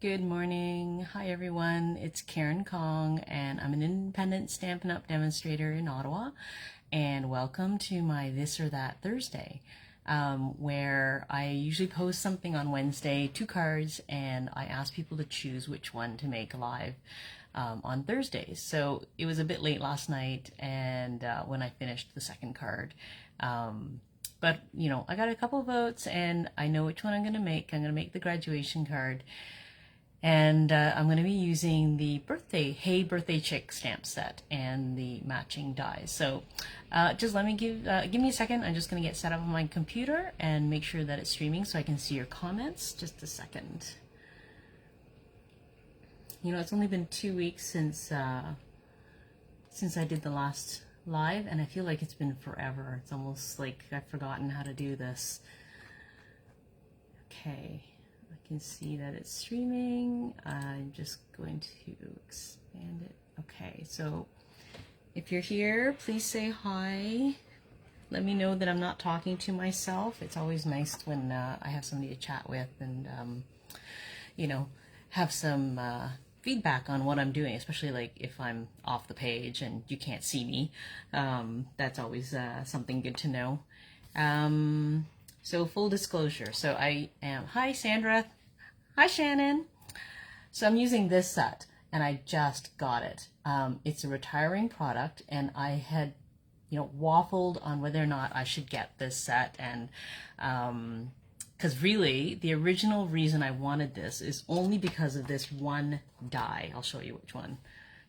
Good morning. Hi everyone. It's Karen Kong and I'm an independent Stampin' Up! Demonstrator in Ottawa, and welcome to my This or That Thursday, where I usually post something on Wednesday, 2 cards, and I ask people to choose which one to make live on Thursdays. So it was a bit late last night and when I finished the second card. But you know, I got a couple of votes and I know which one I'm going to make. I'm going to make the graduation card. And I'm going to be using the Hey Birthday Chick stamp set and the matching dies. So just let me give me a second. I'm just going to get set up on my computer and make sure that it's streaming so I can see your comments. Just a second. You know, it's only been 2 weeks since I did the last live, and I feel like it's been forever. It's almost like I've forgotten how to do this. Okay. I can see that it's streaming. I'm just going to expand it. Okay, so if you're here, please say hi. Let me know that I'm not talking to myself. It's always nice when I have somebody to chat with and, you know, have some feedback on what I'm doing, especially like if I'm off the page and you can't see me. That's always something good to know. So full disclosure, so I am, hi Sandra, hi Shannon. So I'm using this set and I just got it. It's a retiring product and I had, you know, waffled on whether or not I should get this set, and because really the original reason I wanted this is only because of this one die. I'll show you which one.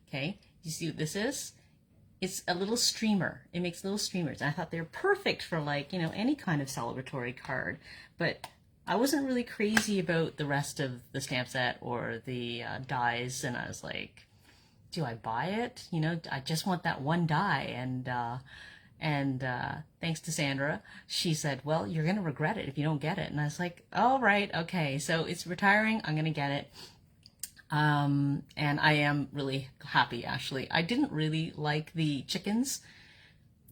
Okay, you see what this is? It's a little streamer. It makes little streamers. I thought they're perfect for, like, you know, any kind of celebratory card. But I wasn't really crazy about the rest of the stamp set or the dies. And I was like, do I buy it? You know, I just want that one die. And thanks to Sandra, she said, well, you're going to regret it if you don't get it. And I was like, all right, okay. So it's retiring. I'm going to get it. And I am really happy, actually. I didn't really like the chickens.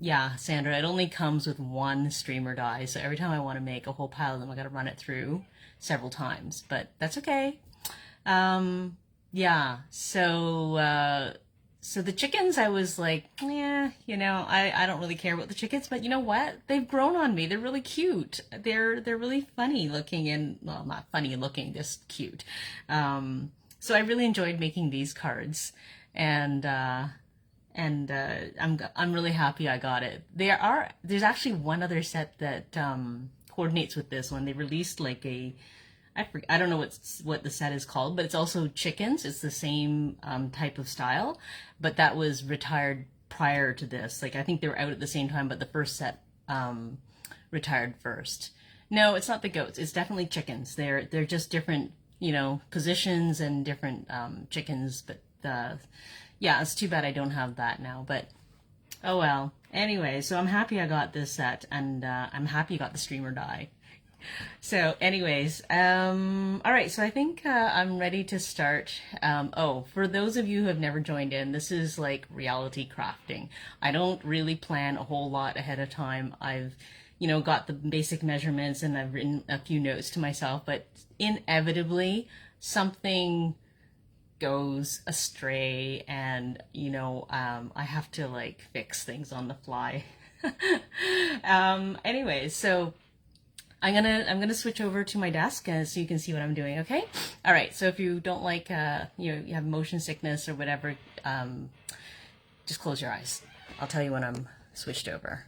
Yeah, Sandra, it only comes with one streamer die, so every time I want to make a whole pile of them, I got to run it through several times, but that's okay. Yeah, so the chickens, I was like, yeah, you know, I don't really care about the chickens, but you know what? They've grown on me. They're really cute. They're really funny looking, and, well, not funny looking, just cute. So I really enjoyed making these cards, and I'm really happy I got it. There's actually one other set that coordinates with this one. They released like I don't know what the set is called, but it's also chickens. It's the same type of style, but that was retired prior to this. Like, I think they were out at the same time, but the first set retired first. No, it's not the goats. It's definitely chickens. They're just different, you know, positions and different chickens, but yeah, it's too bad I don't have that now, but oh well. Anyway, so I'm happy I got this set, and I'm happy I got the streamer die. So anyways, all right, so I think I'm ready to start. Oh, for those of you who have never joined in, this is like reality crafting. I don't really plan a whole lot ahead of time. I've, you know, got the basic measurements and I've written a few notes to myself, but inevitably something goes astray, and you know, I have to like fix things on the fly. Anyways, so I'm gonna switch over to my desk so you can see what I'm doing. Okay, all right, so if you don't like you know, you have motion sickness or whatever, just close your eyes. I'll tell you when I'm switched over.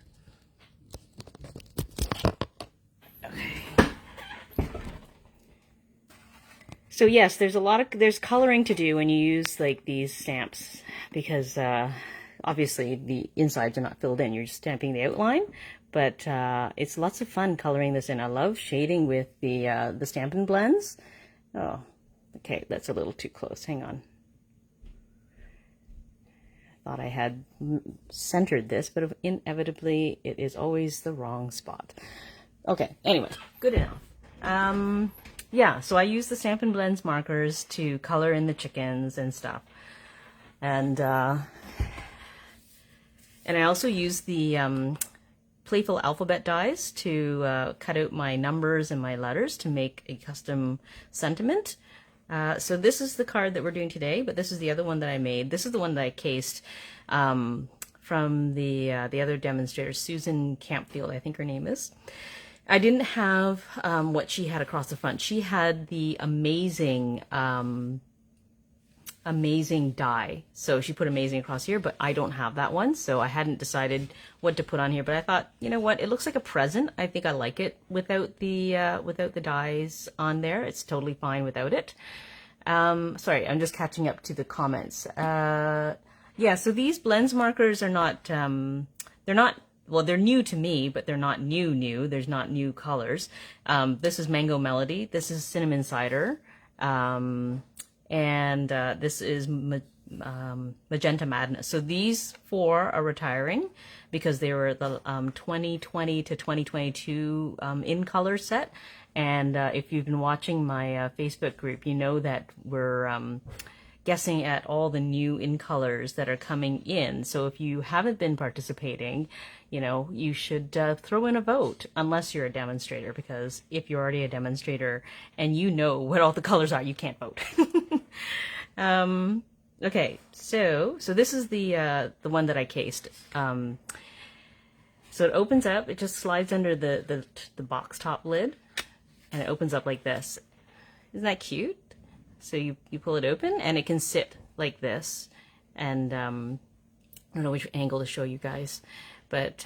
So yes, there's coloring to do when you use like these stamps, because obviously the insides are not filled in. You're just stamping the outline, but it's lots of fun coloring this in. I love shading with the Stampin' Blends. Oh, okay, that's a little too close. Hang on. I thought I had centered this, but inevitably it is always the wrong spot. Okay, anyway, good enough. Yeah, so I use the Stampin' Blends markers to color in the chickens and stuff. And I also use the playful alphabet dies to cut out my numbers and my letters to make a custom sentiment. So this is the card that we're doing today, but this is the other one that I made. This is the one that I cased from the other demonstrator, Susan Campfield, I think her name is. I didn't have what she had across the front. She had the amazing die. So she put amazing across here, but I don't have that one. So I hadn't decided what to put on here, but I thought, you know what? It looks like a present. I think I like it without the dies on there. It's totally fine without it. Sorry, I'm just catching up to the comments. Yeah, so these blends markers are not, they're not, well, they're new to me, but they're not new. There's not new colors. This is Mango Melody. This is Cinnamon Cider. And this is Magenta Madness. So these four are retiring because they were the 2020 to 2022 in color set. And if you've been watching my Facebook group, you know that we're guessing at all the new in colors that are coming in. So if you haven't been participating, you know, you should throw in a vote, unless you're a demonstrator, because if you're already a demonstrator and you know what all the colors are, you can't vote. Okay, so this is the one that I cased. So it opens up, it just slides under the box top lid, and it opens up like this. Isn't that cute? So you pull it open and it can sit like this. And I don't know which angle to show you guys, but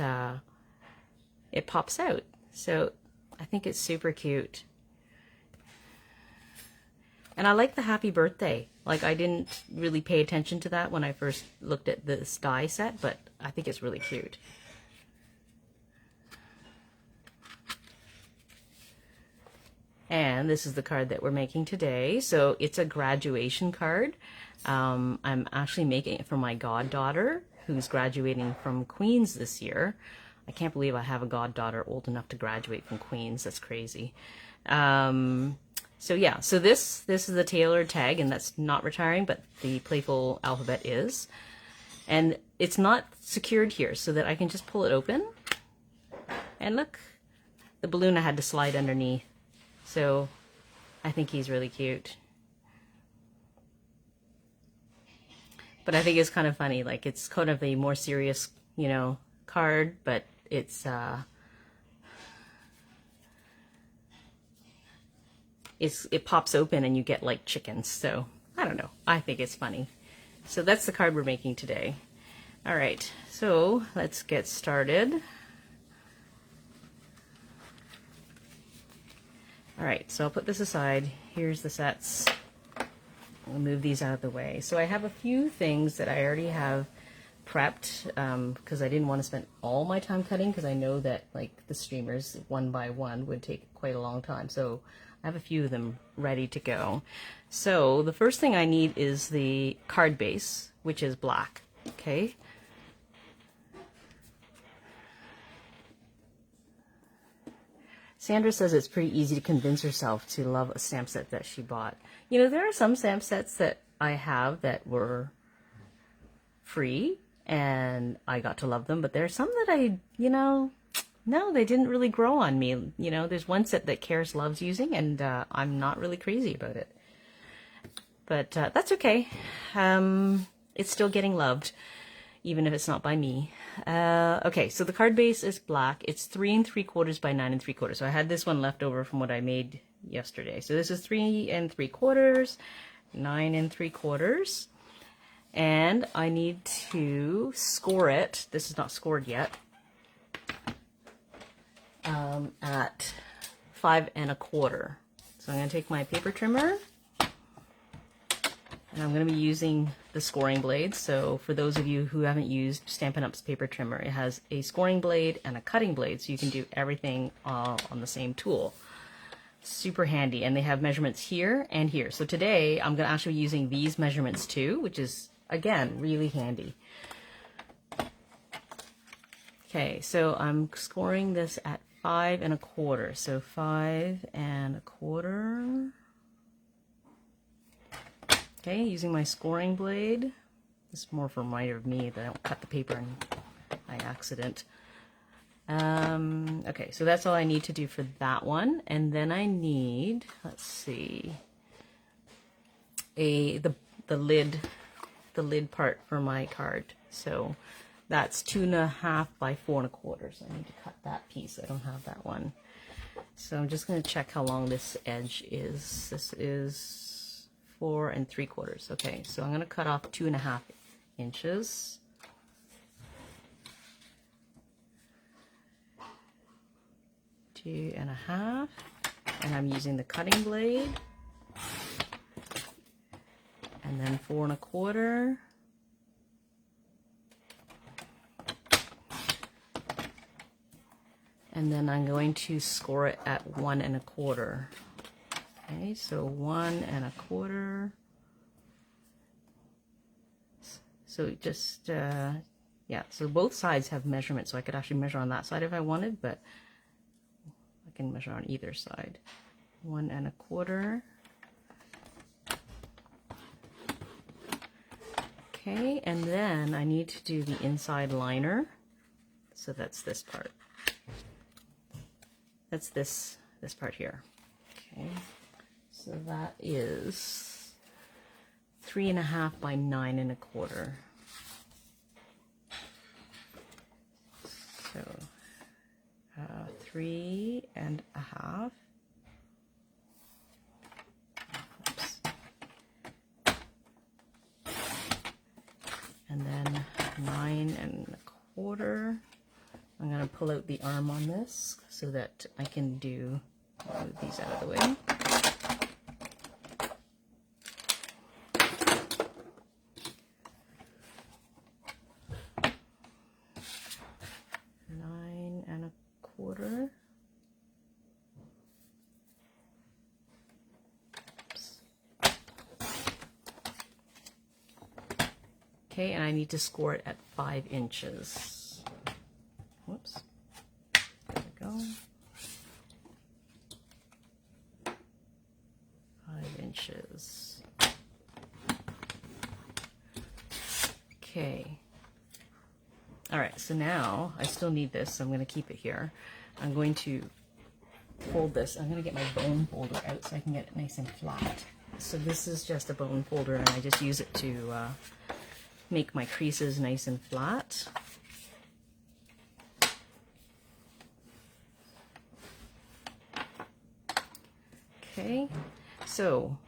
it pops out. So I think it's super cute. And I like the happy birthday. Like, I didn't really pay attention to that when I first looked at this die set, but I think it's really cute. And this is the card that we're making today. So it's a graduation card. I'm actually making it for my goddaughter, who's graduating from Queen's this year. I can't believe I have a goddaughter old enough to graduate from Queen's. That's crazy. So yeah, so this is the tailored tag, and that's not retiring, but the playful alphabet is. And it's not secured here, so that I can just pull it open. And look, the balloon I had to slide underneath. So I think he's really cute. But I think it's kind of funny, like it's kind of a more serious, you know, card, but it pops open and you get like chickens. So I don't know. I think it's funny. So that's the card we're making today. All right, so let's get started. All right, so I'll put this aside. Here's the sets. I'll move these out of the way. So I have a few things that I already have prepped because I didn't want to spend all my time cutting, because I know that like the streamers one by one would take quite a long time. So I have a few of them ready to go. So the first thing I need is the card base, which is black. Okay. Sandra says it's pretty easy to convince herself to love a stamp set that she bought. You know, there are some stamp sets that I have that were free and I got to love them, but there are some that I, you know, no, they didn't really grow on me. You know, there's one set that Karis loves using, and I'm not really crazy about it. But that's okay. It's still getting loved, even if it's not by me. Okay, so the card base is black. It's 3 3/4 by 9 3/4. So I had this one left over from what I made yesterday. So this is 3 3/4, 9 3/4. And I need to score it. This is not scored yet. At 5 1/4. So I'm going to take my paper trimmer. And I'm going to be using the scoring blade. So for those of you who haven't used Stampin' Up's paper trimmer, it has a scoring blade and a cutting blade, so you can do everything on the same tool. Super handy, and they have measurements here and here. So today I'm going to actually be using these measurements too, which is, again, really handy. Okay, so I'm scoring this at 5 1/4. So 5 1/4. Okay, using my scoring blade. This is more for a reminder of me that I don't cut the paper by accident. Okay, so that's all I need to do for that one. And then I need, let's see, the lid part for my card. So that's 2.5 by 4.25. So I need to cut that piece. I don't have that one. So I'm just going to check how long this edge is. This is 4 3/4. Okay, so I'm going to cut off 2.5 inches. Two and a half, and I'm using the cutting blade, and then 4 1/4, and then I'm going to score it at 1 1/4. Okay, so 1 1/4. So just yeah, so both sides have measurements, so I could actually measure on that side if I wanted, but I can measure on either side. 1 1/4. Okay, and then I need to do the inside liner. So that's this part. That's this part here. Okay, so that is 3.5 by 9 1/4. So 3.5. Oops. And then 9 1/4. I'm going to pull out the arm on this so that I can move these out of the way. Okay, and I need to score it at 5 inches. Whoops. There we go. 5 inches. Okay. All right, so now I still need this, so I'm going to keep it here. I'm going to fold this. I'm going to get my bone folder out so I can get it nice and flat. So this is just a bone folder, and I just use it to make my creases nice and flat. Okay, so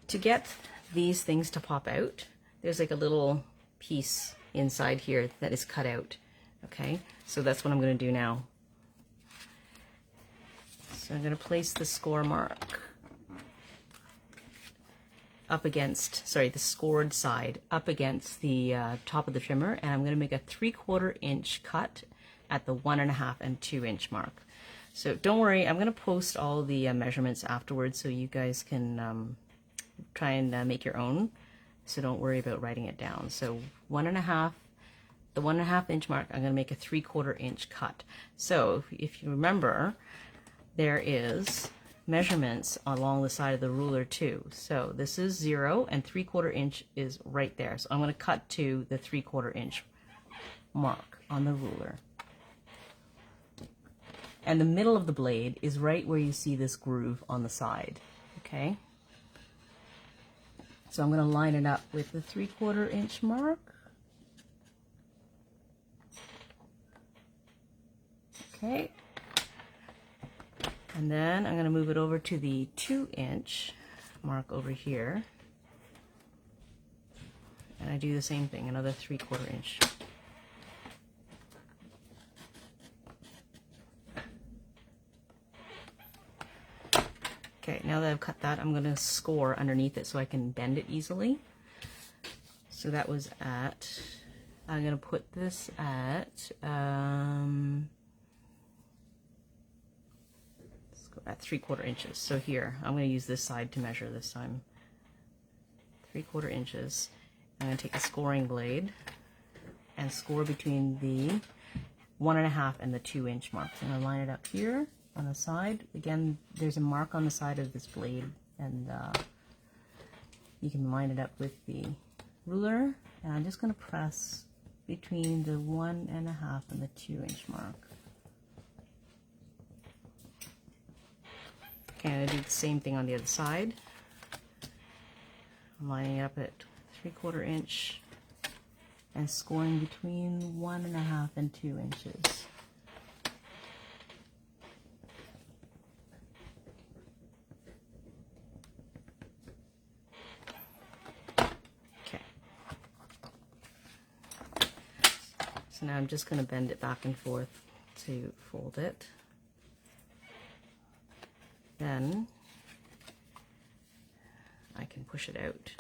to get these things to pop out, there's like a little piece inside here that is cut out. Okay, so that's what I'm going to do now. So I'm going to place the score mark up against, sorry, the scored side up against the top of the trimmer, and I'm going to make a 3/4 inch cut at the 1.5 and 2 inch mark. So don't worry, I'm going to post all the measurements afterwards so you guys can try and make your own. So don't worry about writing it down. So 1.5, the 1.5 inch mark, I'm going to make a 3/4 inch cut. So if you remember, there is measurements along the side of the ruler too. So this is 0 and 3/4 inch is right there. So I'm going to cut to the 3/4 inch mark on the ruler. And the middle of the blade is right where you see this groove on the side. Okay. So I'm going to line it up with the 3/4 inch mark. Okay. And then I'm going to move it over to the 2 inch mark over here. And I do the same thing, another 3/4 inch. Okay, now that I've cut that, I'm going to score underneath it so I can bend it easily. So that was at, I'm going to put this at 3/4 inches. So here, I'm going to use this side to measure this time. 3/4 inches. I'm going to take a scoring blade and score between the 1.5 and the 2 inch mark. So I'm going to line it up here on the side. Again, there's a mark on the side of this blade, and you can line it up with the ruler. And I'm just going to press between the 1.5 and the 2 inch mark. Okay, I'm going to do the same thing on the other side. I'm lining up at 3/4 inch and scoring between 1.5 and 2 inches. Okay. So now I'm just going to bend it back and forth to fold it. Then I can push it out.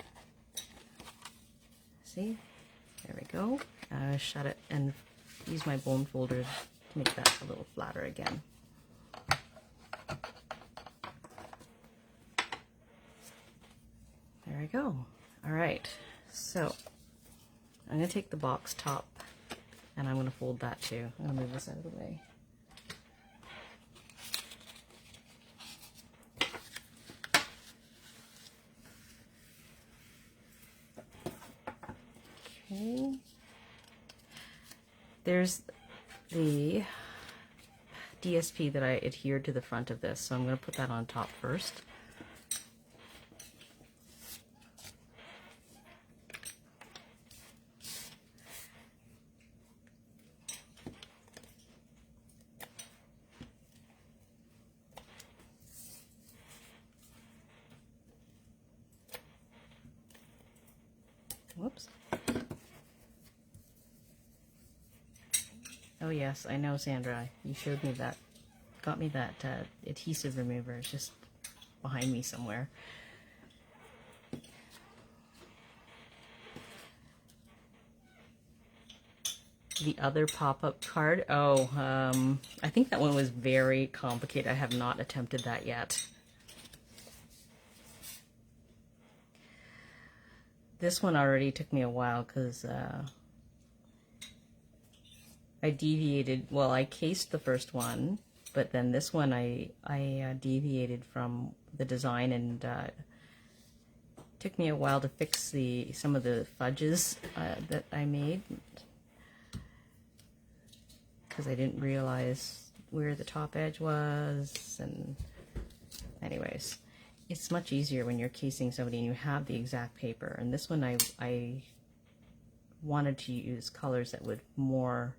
See? There we go. Shut it and use my bone folder to make that a little flatter again. There we go. All right, so I'm going to take the box top and I'm going to fold that too. I'm going to move this out of the way. Okay. There's the DSP that I adhered to the front of this, so I'm going to put that on top first. Whoops. Oh yes, I know, Sandra. You showed me that, got me that adhesive remover. It's just behind me somewhere. The other pop-up card, oh, I think that one was very complicated. I have not attempted that yet. This one already took me a while because I deviated, well, I cased the first one, but then this one I deviated from the design, and took me a while to fix some of the fudges that I made, because I didn't realize where the top edge was. And anyways, it's much easier when you're casing somebody and you have the exact paper. And this one I wanted to use colors that would more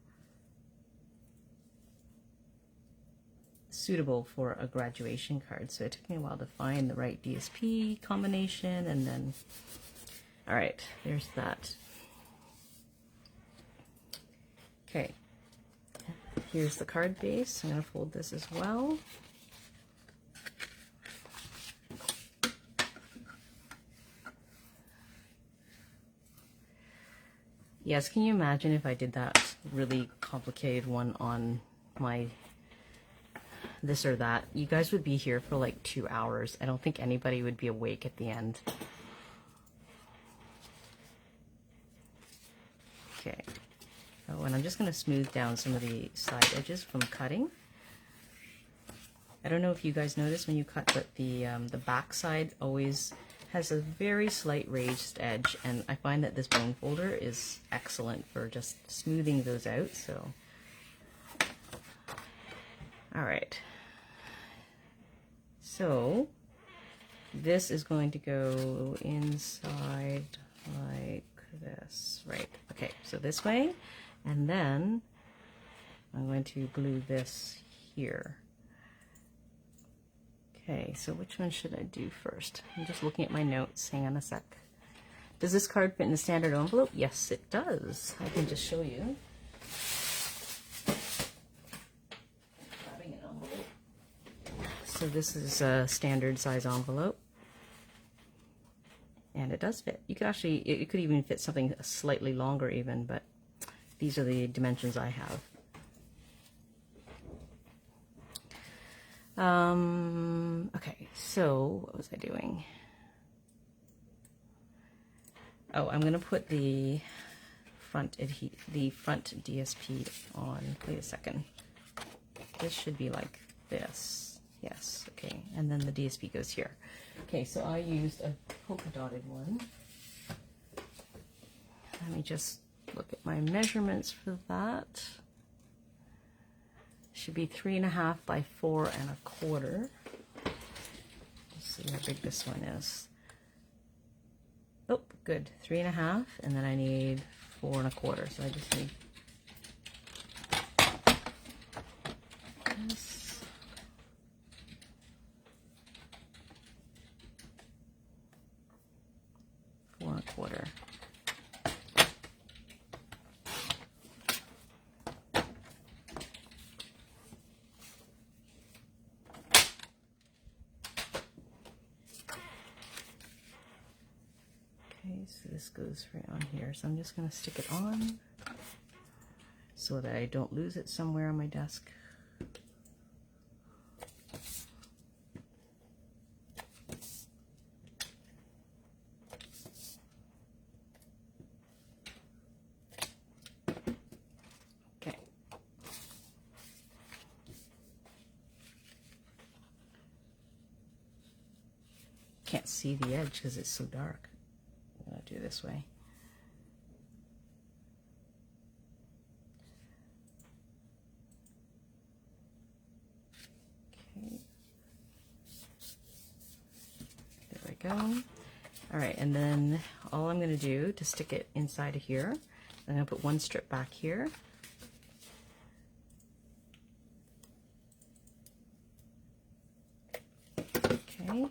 suitable for a graduation card, so it took me a while to find the right DSP combination. And then, all right, there's that. Okay, here's the card base. I'm going to fold this as well. Yes, can you imagine if I did that really complicated one on my this or that? You guys would be here for like 2 hours. I don't think anybody would be awake at the end. Okay. Oh, and I'm just going to smooth down some of the side edges from cutting. I don't know if you guys notice when you cut, but the back side always has a very slight raised edge, and I find that this bone folder is excellent for just smoothing those out. So, all right. So this is going to go inside like this, right? Okay, so this way, and then I'm going to glue this here. Okay, so which one should I do first? I'm just looking at my notes. Hang on a sec. Does this card fit in the standard envelope? Yes, it does. I can just show you. Grabbing an envelope. So this is a standard size envelope. And it does fit. You could actually, it could even fit something slightly longer even, but these are the dimensions I have. Okay, so what was I doing? Oh, I'm gonna put the front DSP on. Wait a second. This should be like this. Yes, okay. And then the DSP goes here. Okay, so I used a polka dotted one. Let me just look at my measurements for that. Should be 3.5 by 4.25. Let's see how big this one is. oh, good, 3.5, and then I need 4.25, so I just need this. Four and a quarter. So this goes right on here. So I'm just going to stick it on so that I don't lose it somewhere on my desk. Okay. Can't see the edge because it's so dark. I'll do it this way. Okay. There we go. All right, and then all I'm going to do to stick it inside of here, I'm going to put one strip back here. Okay.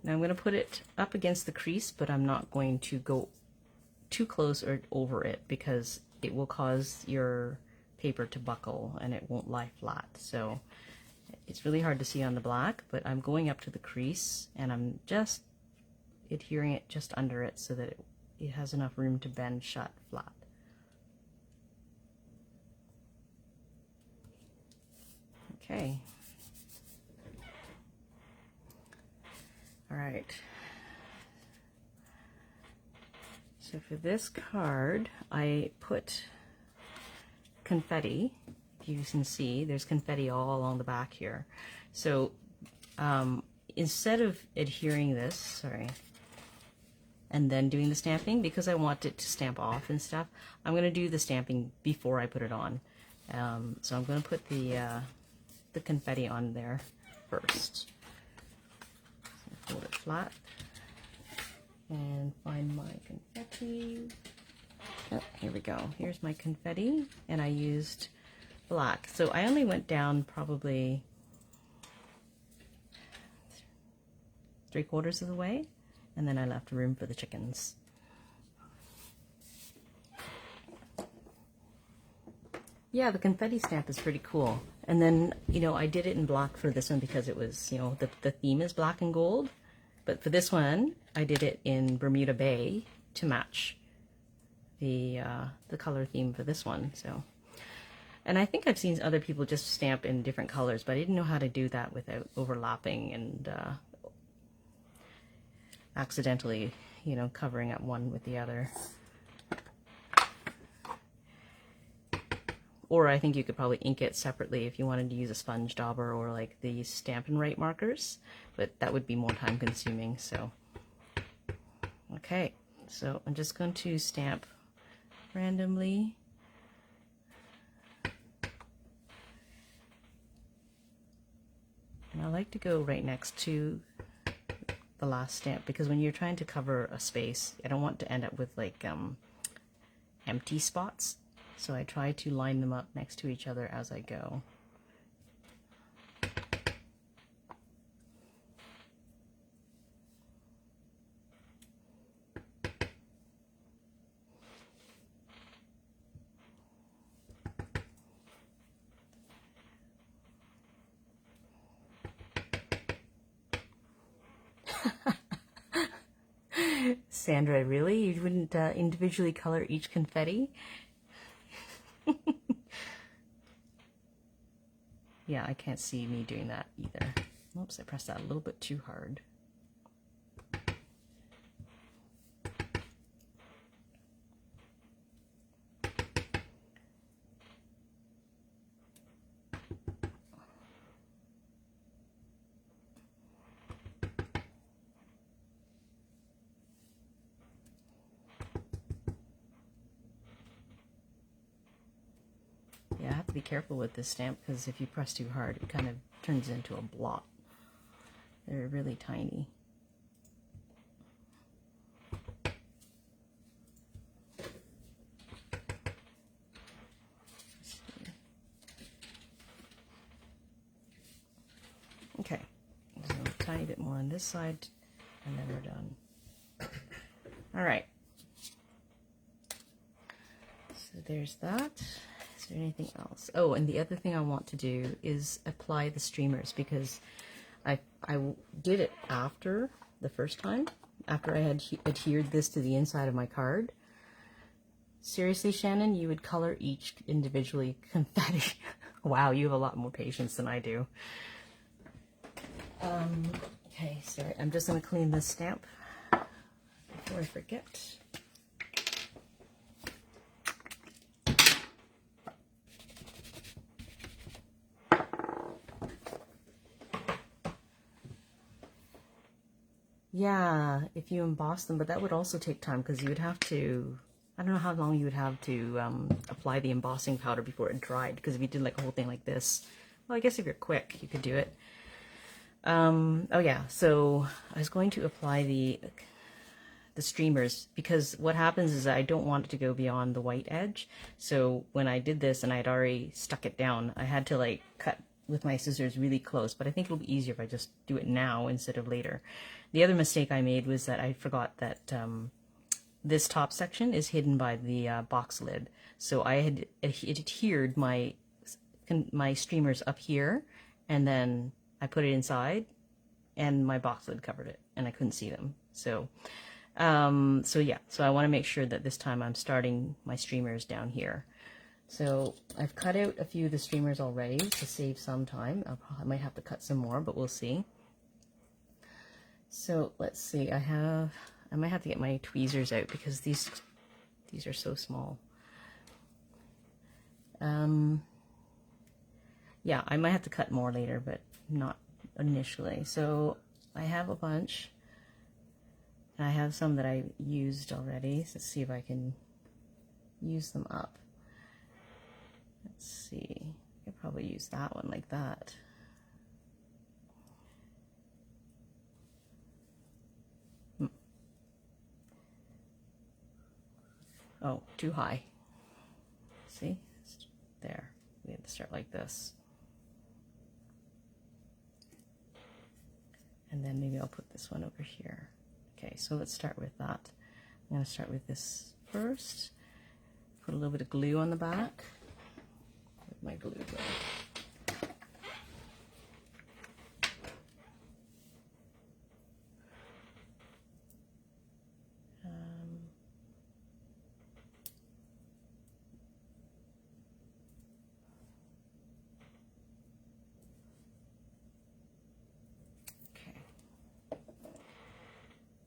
Now I'm going to put it up against the crease, but I'm not going to go too close or over it because it will cause your paper to buckle and it won't lie flat. So it's really hard to see on the black, but I'm going up to the crease and I'm just adhering it just under it so that it has enough room to bend shut flat. Okay. All right. So for this card, I put confetti. If you can see, there's confetti all along the back here. So instead of adhering this, sorry, and then doing the stamping, because I want it to stamp off and stuff, I'm going to do the stamping before I put it on. So I'm going to put the confetti on there first. So hold it flat and find my confetti. Oh, here we go. Here's my confetti, and I used black. So I only went down probably 3/4 of the way, and then I left room for the chickens. Yeah, the confetti stamp is pretty cool. And then, you know, I did it in black for this one because it was, you know, the theme is black and gold. But for this one, I did it in Bermuda Bay to match the color theme for this one. So, and I think I've seen other people just stamp in different colors, but I didn't know how to do that without overlapping and accidentally, you know, covering up one with the other. Or I think you could probably ink it separately if you wanted to use a sponge dauber or like the Stampin' Right markers, but that would be more time consuming. So, okay, so I'm just going to stamp randomly. And I like to go right next to the last stamp because when you're trying to cover a space, I don't want to end up with like empty spots. So I try to line them up next to each other as I go. Sandra, really? You wouldn't individually color each confetti? Yeah, I can't see me doing that either. Oops, I pressed that a little bit too hard. Yeah, I have to be careful with this stamp because if you press too hard, it kind of turns into a blot. They're really tiny. on this side, and then we're done. All right. So there's that. Is there anything else? Oh, and the other thing I want to do is apply the streamers, because I did it after the first time, after I had adhered this to the inside of my card. Seriously, Shannon, you would color each individually confetti. Wow, you have a lot more patience than I do. Okay, sorry, I'm just going to clean this stamp before I forget. Yeah, if you emboss them, but that would also take time, because you would have to, I don't know how long you would have to apply the embossing powder before it dried, because if you did like a whole thing like this, well, I guess if you're quick, you could do it. Oh yeah, so I was going to apply the streamers, because what happens is I don't want it to go beyond the white edge. So when I did this and I had already stuck it down, I had to like cut with my scissors really close, but I think it'll be easier if I just do it now instead of later. The other mistake I made was that I forgot that this top section is hidden by the box lid. So I had adhered my streamers up here, and then I put it inside, and my box lid covered it, and I couldn't see them. So, yeah, so I want to make sure that this time I'm starting my streamers down here. So I've cut out a few of the streamers already to save some time. I might have to cut some more, but we'll see. So let's see, I might have to get my tweezers out, because these are so small. Yeah, I might have to cut more later, but not initially. So I have a bunch. I have some that I used already. So let's see if I can use them up. Let's see, I could probably use that one like that. Oh, too high. See? There. We have to start like this. And then maybe I'll put this one over here. Okay, so let's start with that. I'm going to start with this first. Put a little bit of glue on the back. Where'd my glue go?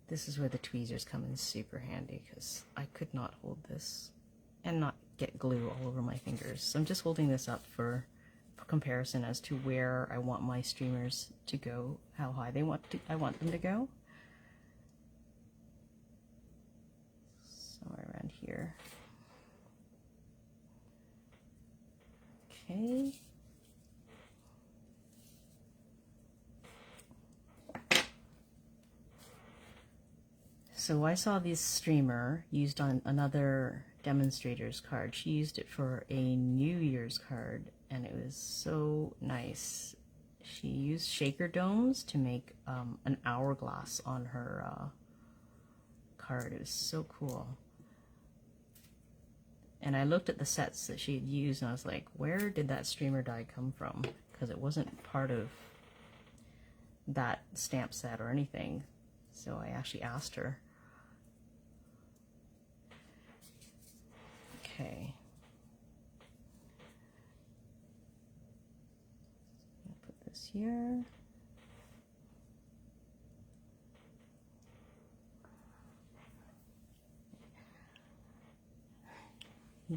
This is where the tweezers come in super handy, because I could not hold this and not get glue all over my fingers. So I'm just holding this up for comparison as to where I want my streamers to go, how high I want them to go. Somewhere around here. Okay. So I saw this streamer used on another demonstrator's card. She used it for a New Year's card, and it was so nice. She used shaker domes to make an hourglass on her card. It was so cool. And I looked at the sets that she had used, and I was like, where did that streamer die come from? Because it wasn't part of that stamp set or anything. So I actually asked her. Okay. I'll put this here.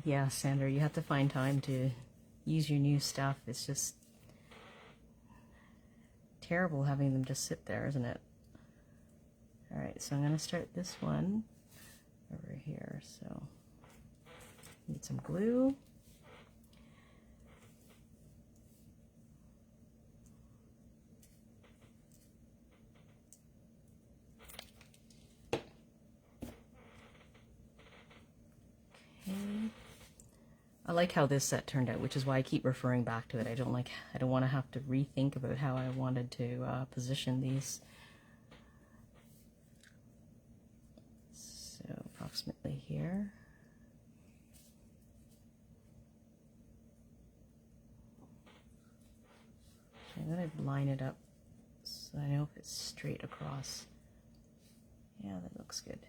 Yeah, Sandra, you have to find time to use your new stuff. It's just terrible having them just sit there, isn't it? All right, so I'm going to start this one over here. So need some glue. Okay. I like how this set turned out, which is why I keep referring back to it. I don't want to have to rethink about how I wanted to position these approximately here. I'm going to line it up so I know if it's straight across. Yeah, that looks good.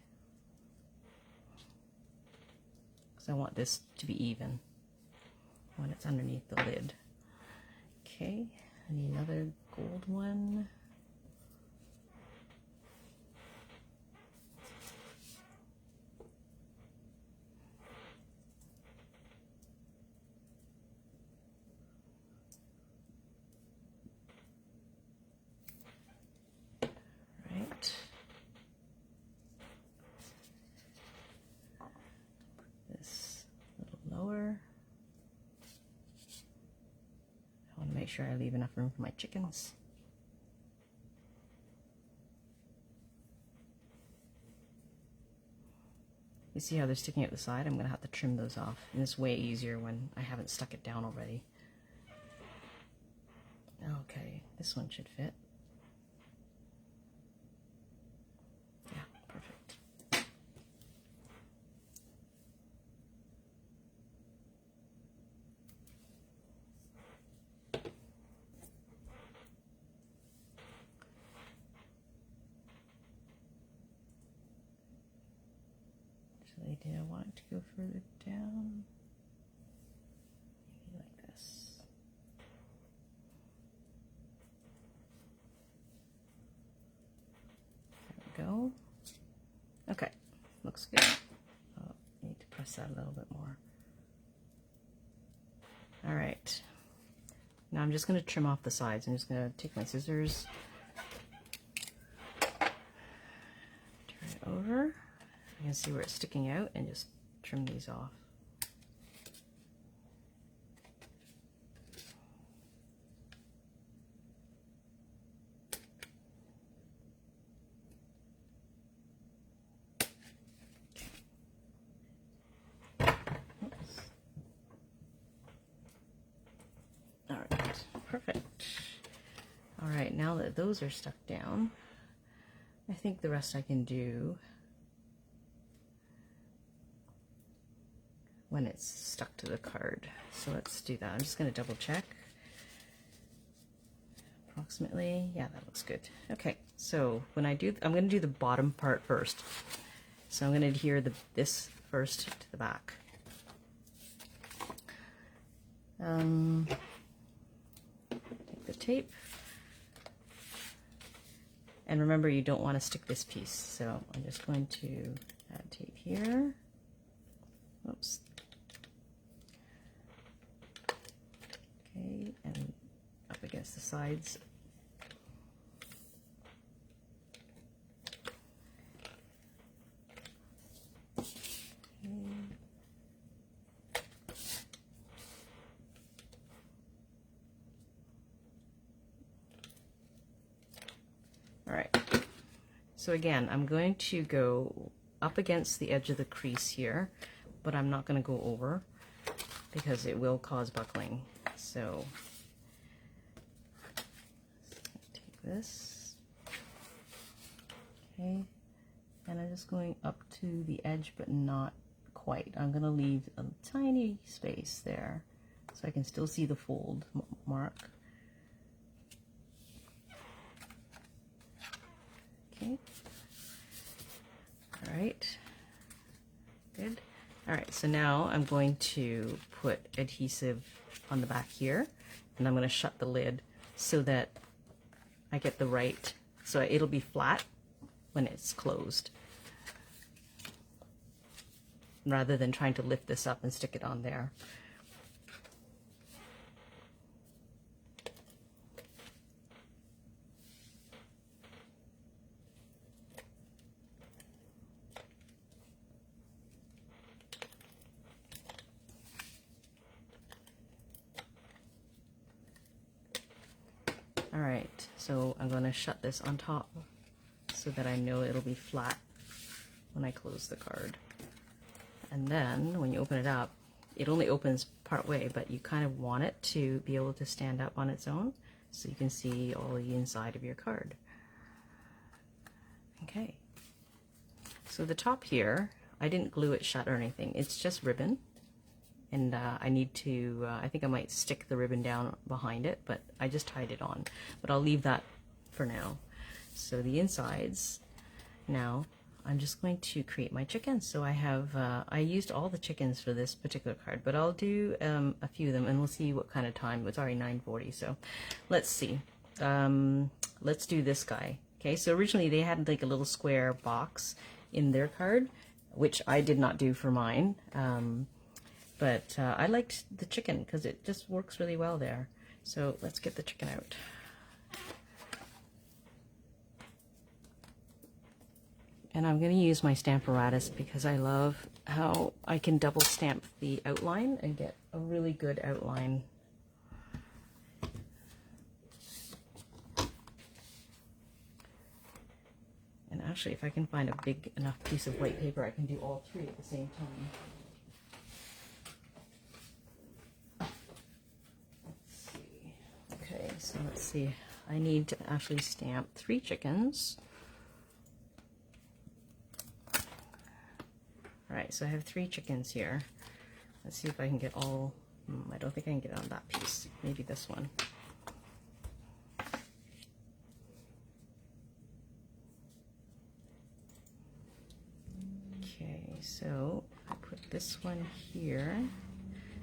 Because I want this to be even when it's underneath the lid. Okay, I need another gold one. Make sure I leave enough room for my chickens. You see how they're sticking out the side? I'm going to have to trim those off. And it's way easier when I haven't stuck it down already. Okay, this one should fit. Yeah, perfect. Did I want it to go further down? Maybe like this. There we go. Okay, looks good. Oh, I need to press that a little bit more. All right. Now I'm just going to trim off the sides. I'm just going to take my scissors, turn it over. You can see where it's sticking out and just trim these off. All right, perfect. All right, now that those are stuck down, I think the rest I can do when it's stuck to the card. So let's do that. I'm just going to double check. Approximately, yeah, that looks good. Okay, so when I do, I'm going to do the bottom part first. So I'm going to adhere this first to the back. Take the tape. And remember, you don't want to stick this piece. So I'm just going to add tape here. Oops. Okay, and up against the sides. Okay. All right, so again, I'm going to go up against the edge of the crease here, but I'm not going to go over because it will cause buckling. So take this, okay, and I'm just going up to the edge, but not quite. I'm going to leave a tiny space there so I can still see the fold mark. Okay. All right. Good. All right, so now I'm going to put adhesive on the back here, and I'm going to shut the lid so that I get the right, so it'll be flat when it's closed, rather than trying to lift this up and stick it on there. All right, so I'm going to shut this on top so that I know it'll be flat when I close the card. And then when you open it up, it only opens part way, but you kind of want it to be able to stand up on its own so you can see all the inside of your card. Okay, so the top here, I didn't glue it shut or anything. It's just ribbon. And I need to, I think I might stick the ribbon down behind it, but I just tied it on. But I'll leave that for now. So the insides, now I'm just going to create my chickens. So I have, I used all the chickens for this particular card, but I'll do a few of them and we'll see what kind of time. It's already 9:40, so let's see. Let's do this guy. Okay, so originally they had like a little square box in their card, which I did not do for mine. But I liked the chicken because it just works really well there. So let's get the chicken out. And I'm going to use my Stamparatus because I love how I can double stamp the outline and get a really good outline. And actually, if I can find a big enough piece of white paper, I can do all three at the same time. Okay, so let's see. I need to actually stamp 3 chickens. Alright, so I have 3 chickens here. Let's see if I can get all... I don't think I can get on that piece. Maybe this one. Okay, so I put this one here.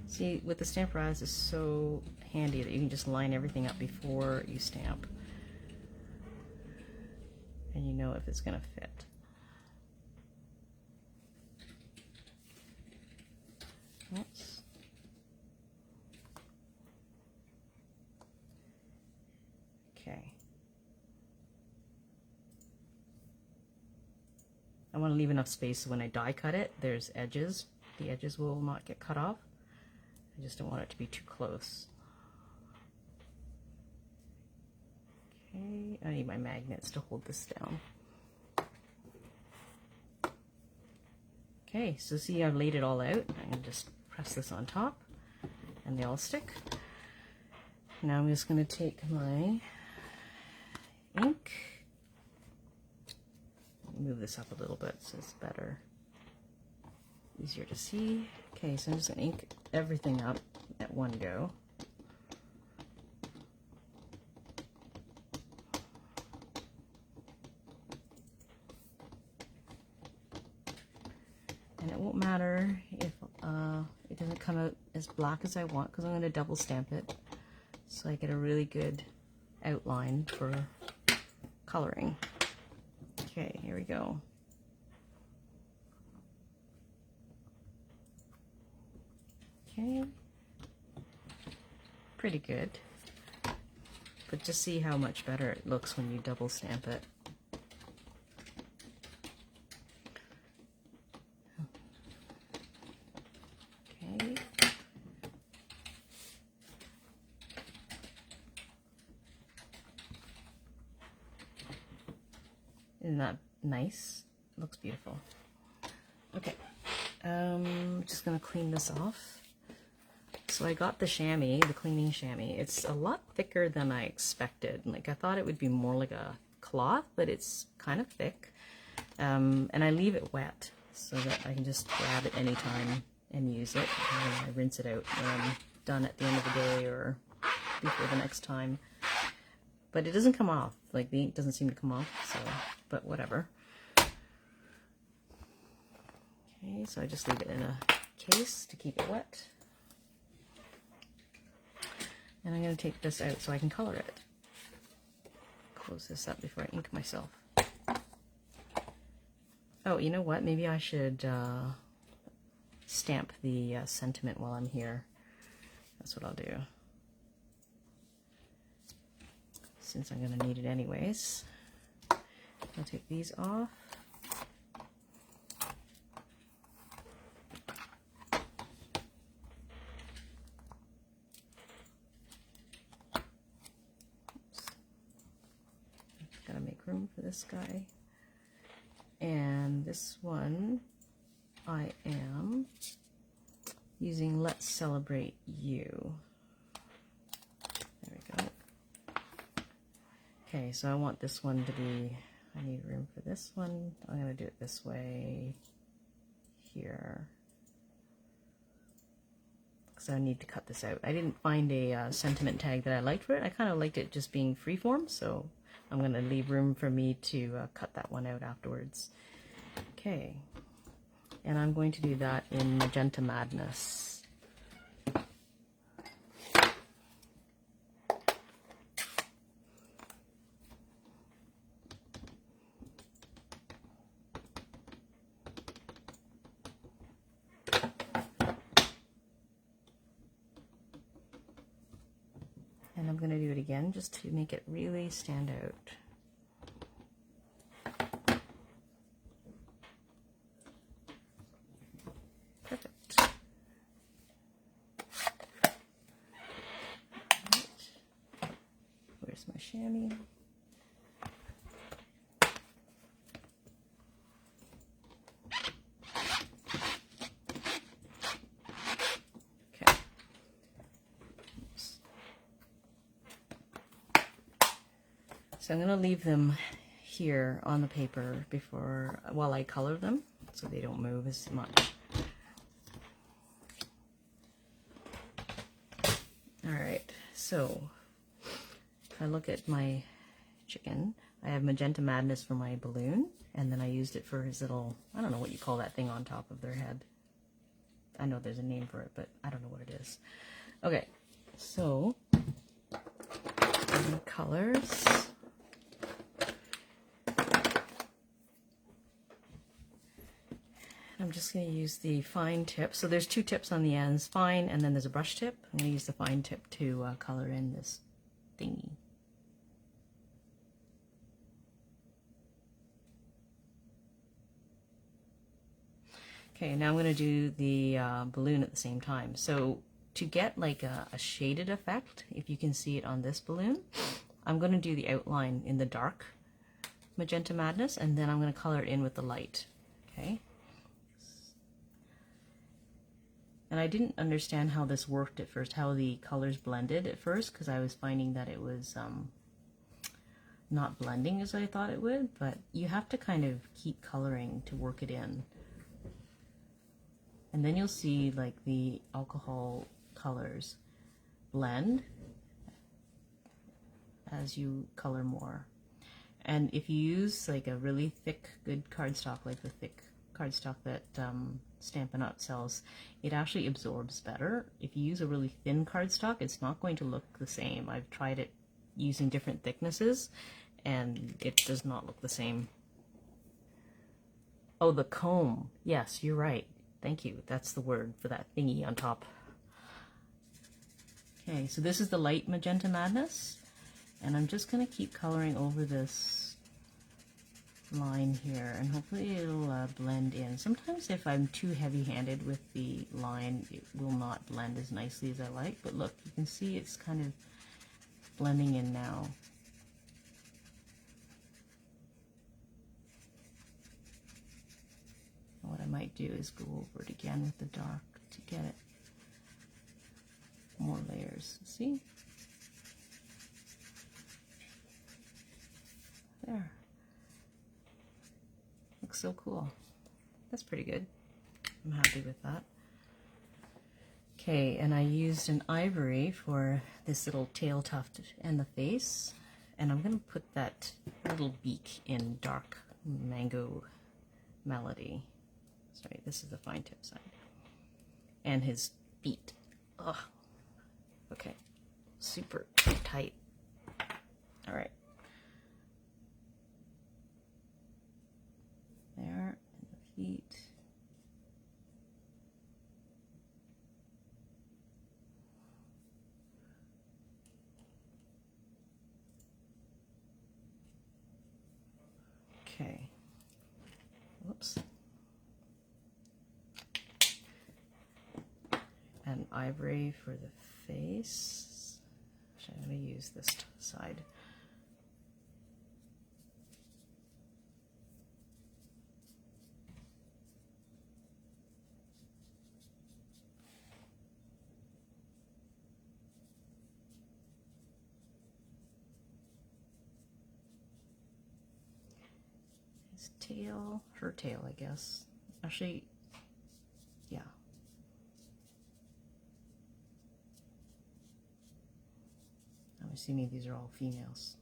See, with the Stamparatus, it's so handy that you can just line everything up before you stamp. And you know if it's going to fit. Oops. Okay. I want to leave enough space so when I die cut it, there's edges. The edges will not get cut off. I just don't want it to be too close. Okay, I need my magnets to hold this down. Okay, so see I've laid it all out. I'm going to just press this on top and they all stick. Now I'm just going to take my ink, move this up a little bit so it's better, easier to see. Okay, so I'm just going to ink everything up at one go. And it won't matter if it doesn't come out as black as I want because I'm going to double stamp it so I get a really good outline for coloring. Okay, here we go. Okay, pretty good, but just see how much better it looks when you double stamp it. Okay. Isn't that nice? It looks beautiful. Okay, just gonna clean this off. So I got the chamois, the cleaning chamois. It's a lot thicker than I expected. Like I thought it would be more like a cloth, but it's kind of thick. And I leave it wet so that I can just grab it anytime and use it. And I rinse it out when I'm done at the end of the day or before the next time. But it doesn't come off. Like the ink doesn't seem to come off, so, but whatever. Okay, so I just leave it in a case to keep it wet. And I'm going to take this out so I can color it. Close this up before I ink myself. Oh, you know what? Maybe I should stamp the sentiment while I'm here. That's what I'll do. Since I'm going to need it anyways. I'll take these off. Gotta make room for this guy. And this one I am using Let's Celebrate You. There we go. Okay, so I want this one to be, I need room for this one. I'm gonna do it this way. here. Because I need to cut this out. I didn't find a sentiment tag that I liked for it. I kind of liked it just being freeform, so I'm going to leave room for me to cut that one out afterwards. Okay, and I'm going to do that in Magenta Madness. And I'm going to do it again just to make it really stand out. Perfect. Right. Where's my chamois? So I'm going to leave them here on the paper while I color them so they don't move as much. Alright, so if I look at my chicken, I have Magenta Madness for my balloon, and then I used it for his little, I don't know what you call that thing on top of their head. I know there's a name for it, but I don't know what it is. Okay, so colors. I'm just going to use the fine tip. So there's two tips on the ends, fine, and then there's a brush tip. I'm going to use the fine tip to color in this thingy. Okay, now I'm going to do the balloon at the same time. So to get like a shaded effect, if you can see it on this balloon, I'm going to do the outline in the dark Magenta Madness, and then I'm going to color it in with the light. Okay. And I didn't understand how this worked at first, how the colors blended at first, because I was finding that it was not blending as I thought it would, but you have to kind of keep coloring to work it in. And then you'll see like the alcohol colors blend as you color more. And if you use like a really thick, good cardstock, like the thick cardstock that Stamparatus sells, it actually absorbs better. If you use a really thin cardstock, it's not going to look the same. I've tried it using different thicknesses, and it does not look the same. Oh, the comb. Yes, you're right. Thank you. That's the word for that thingy on top. Okay, so this is the light Magenta Madness, and I'm just going to keep coloring over this line here, and hopefully it'll blend in. Sometimes if I'm too heavy-handed with the line, it will not blend as nicely as I like, but look, you can see it's kind of blending in now. What I might do is go over it again with the dark to get it more layers. See? There. Looks so cool. That's pretty good. I'm happy with that. Okay, and I used an Ivory for this little tail tuft and the face, and I'm going to put that little beak in dark mango melody. Sorry, this is the fine tip side. And his feet. Ugh. Okay, super tight. All right. There, and the feet. Okay. Whoops. And Ivory for the face. Actually, I'm going to use this side. His tail, her tail, I guess. Actually, yeah. I'm assuming these are all females.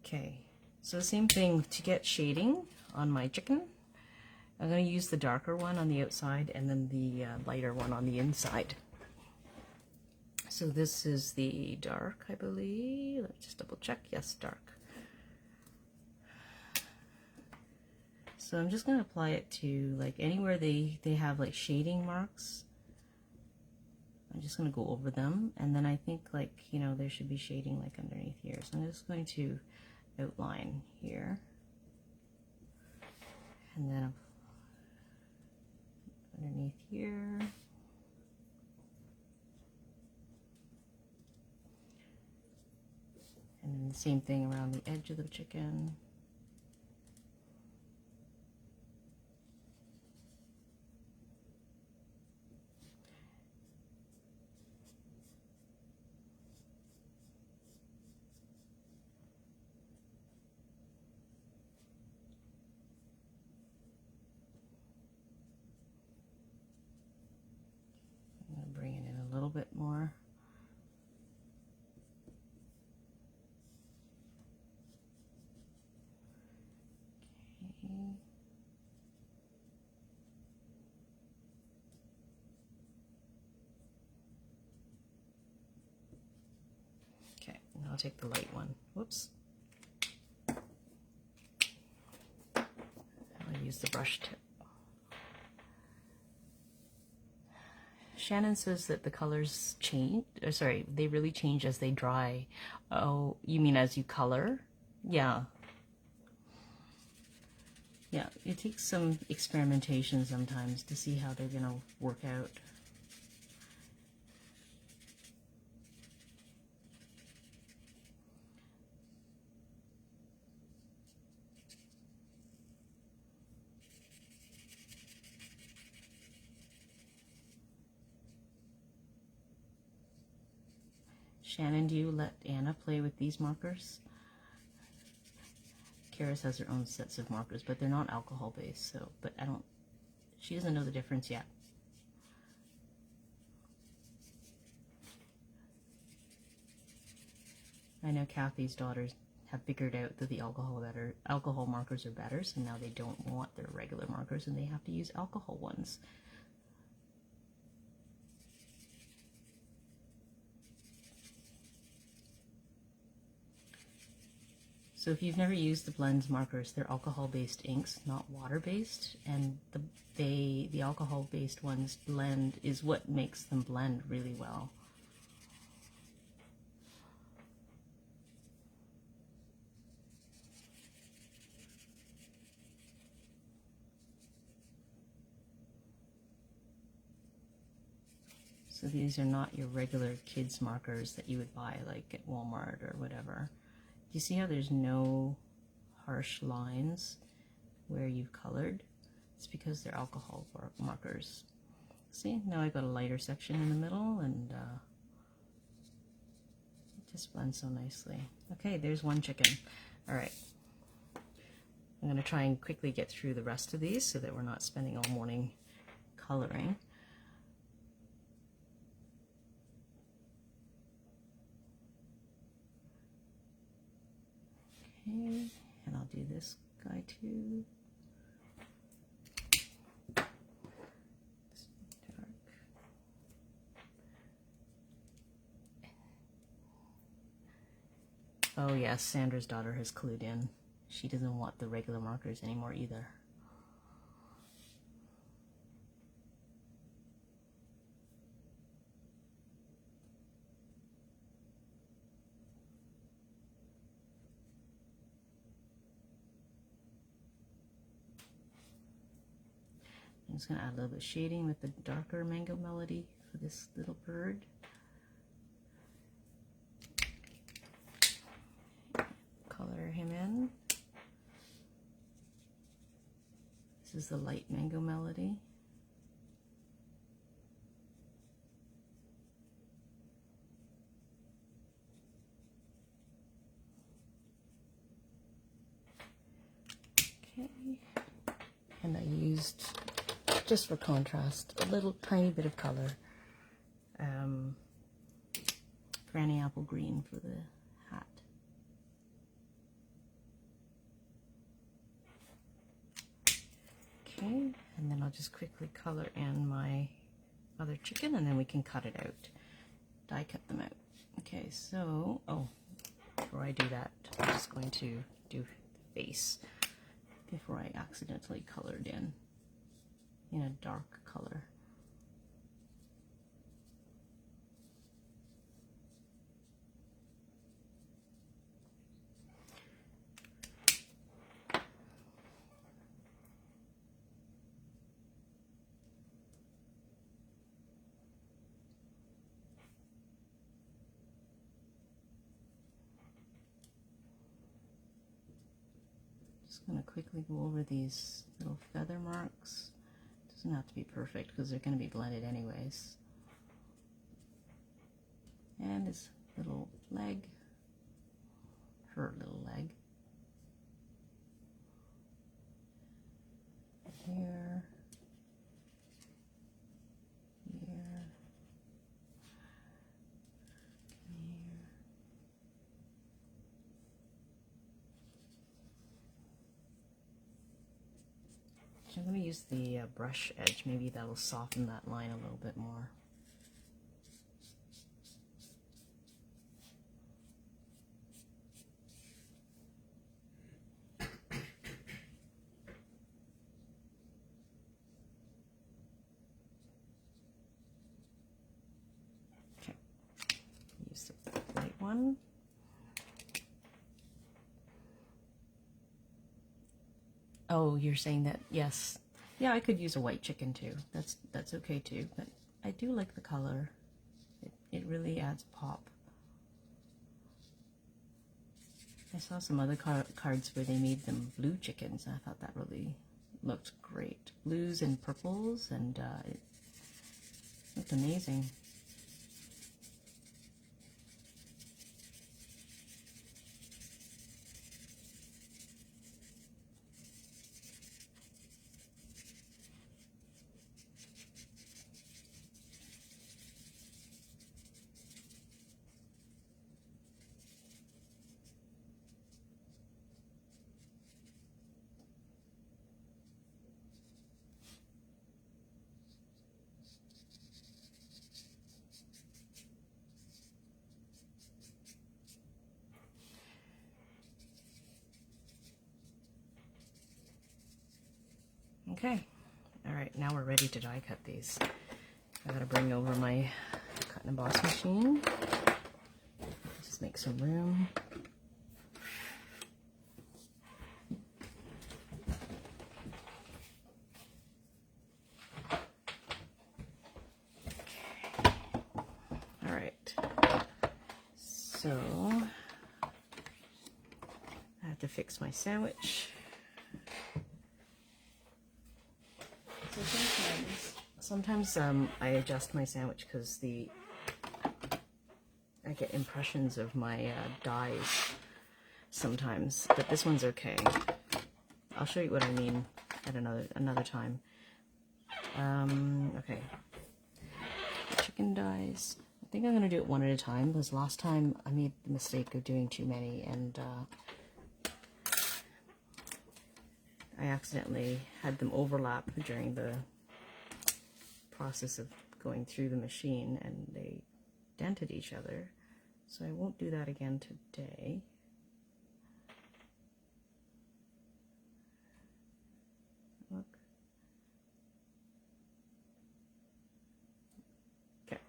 Okay, so the same thing to get shading on my chicken. I'm going to use the darker one on the outside and then the lighter one on the inside. So this is the dark, I believe. Let me just double check. Yes, dark. So I'm just going to apply it to like anywhere they have like shading marks. I'm just going to go over them, and then I think like, you know, there should be shading like underneath here. So I'm just going to outline here, and then underneath here. And then the same thing around the edge of the chicken. I'm going to bring it in a little bit more. Okay, and I'll take the light one. Whoops. I'll use the brush tip. Shannon says that the colors change, or sorry, they really change as they dry. Oh, you mean as you color? Yeah. Yeah, it takes some experimentation sometimes to see how they're going to work out. Shannon, do you let Anna play with these markers? Karis has her own sets of markers, but they're not alcohol based, so, but she doesn't know the difference yet. I know Kathy's daughters have figured out that the alcohol markers are better, so now they don't want their regular markers and they have to use alcohol ones. So if you've never used the Blends markers, they're alcohol-based inks, not water-based, and the alcohol-based ones blend is what makes them blend really well. So these are not your regular kids markers that you would buy like at Walmart or whatever. You see how there's no harsh lines where you've colored? It's because they're alcohol markers. See, now I've got a lighter section in the middle, and it just blends so nicely. Okay, there's one chicken. All right. I'm going to try and quickly get through the rest of these so that we're not spending all morning coloring. Okay, and I'll do this guy too. Dark. Oh yes, Sandra's daughter has clued in. She doesn't want the regular markers anymore either. I'm just going to add a little bit of shading with the darker Mango Melody for this little bird. Color him in. This is the light Mango Melody. Okay. And I used, just for contrast, a little tiny bit of color. Granny apple green for the hat. Okay, and then I'll just quickly color in my other chicken, and then we can cut it out. Die cut them out. Okay, so, oh, before I do that, I'm just going to do the face before I accidentally colored in a dark color. Just going to quickly go over these little feather marks. Doesn't have to be perfect because they're going to be blended anyways. And his little leg, her little leg. Here, here. I'm going to use the brush edge, maybe that will soften that line a little bit more. Okay, use the white one. Oh, you're saying that, yes. Yeah, I could use a white chicken too. That's okay too, but I do like the color. It really adds pop. I saw some other cards where they made them blue chickens, and I thought that really looked great. Blues and purples, and it looked amazing. Okay, all right, now we're ready to die cut these. I gotta bring over my cut and emboss machine. Just make some room. Okay. All right, so I have to fix my sandwich. Sometimes I adjust my sandwich because I get impressions of my dies sometimes, but this one's okay. I'll show you what I mean at another time. Okay, chicken dies. I think I'm gonna do it one at a time because last time I made the mistake of doing too many, and I accidentally had them overlap during the process of going through the machine, and they dented each other, so I won't do that again today. Look. Okay.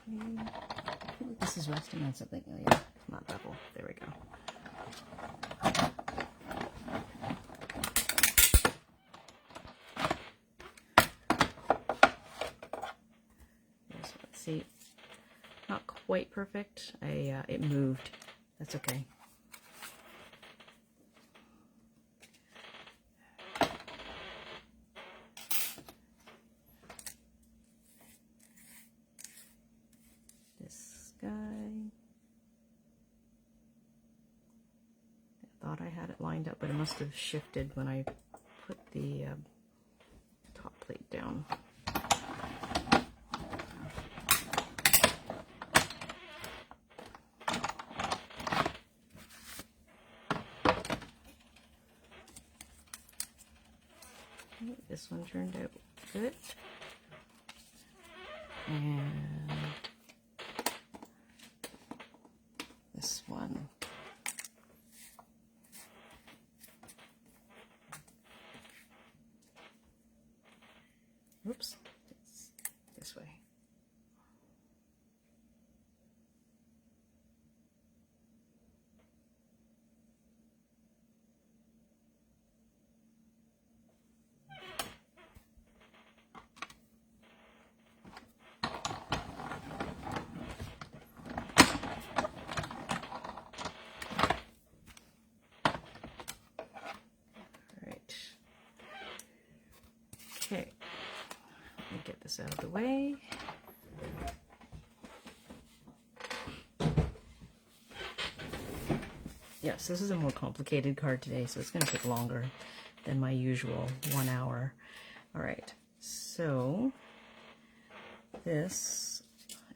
I feel like this is resting on something. Oh yeah, it's not bevel. There we go. See, not quite perfect. It moved. That's okay. This guy. thought I had it lined up, but it must have shifted when I put the top plate down. This one turned out good. And this one. Oops, it's this way. Okay, let me get this out of the way. Yes, this is a more complicated card today, so it's going to take longer than my usual 1 hour. All right, so this,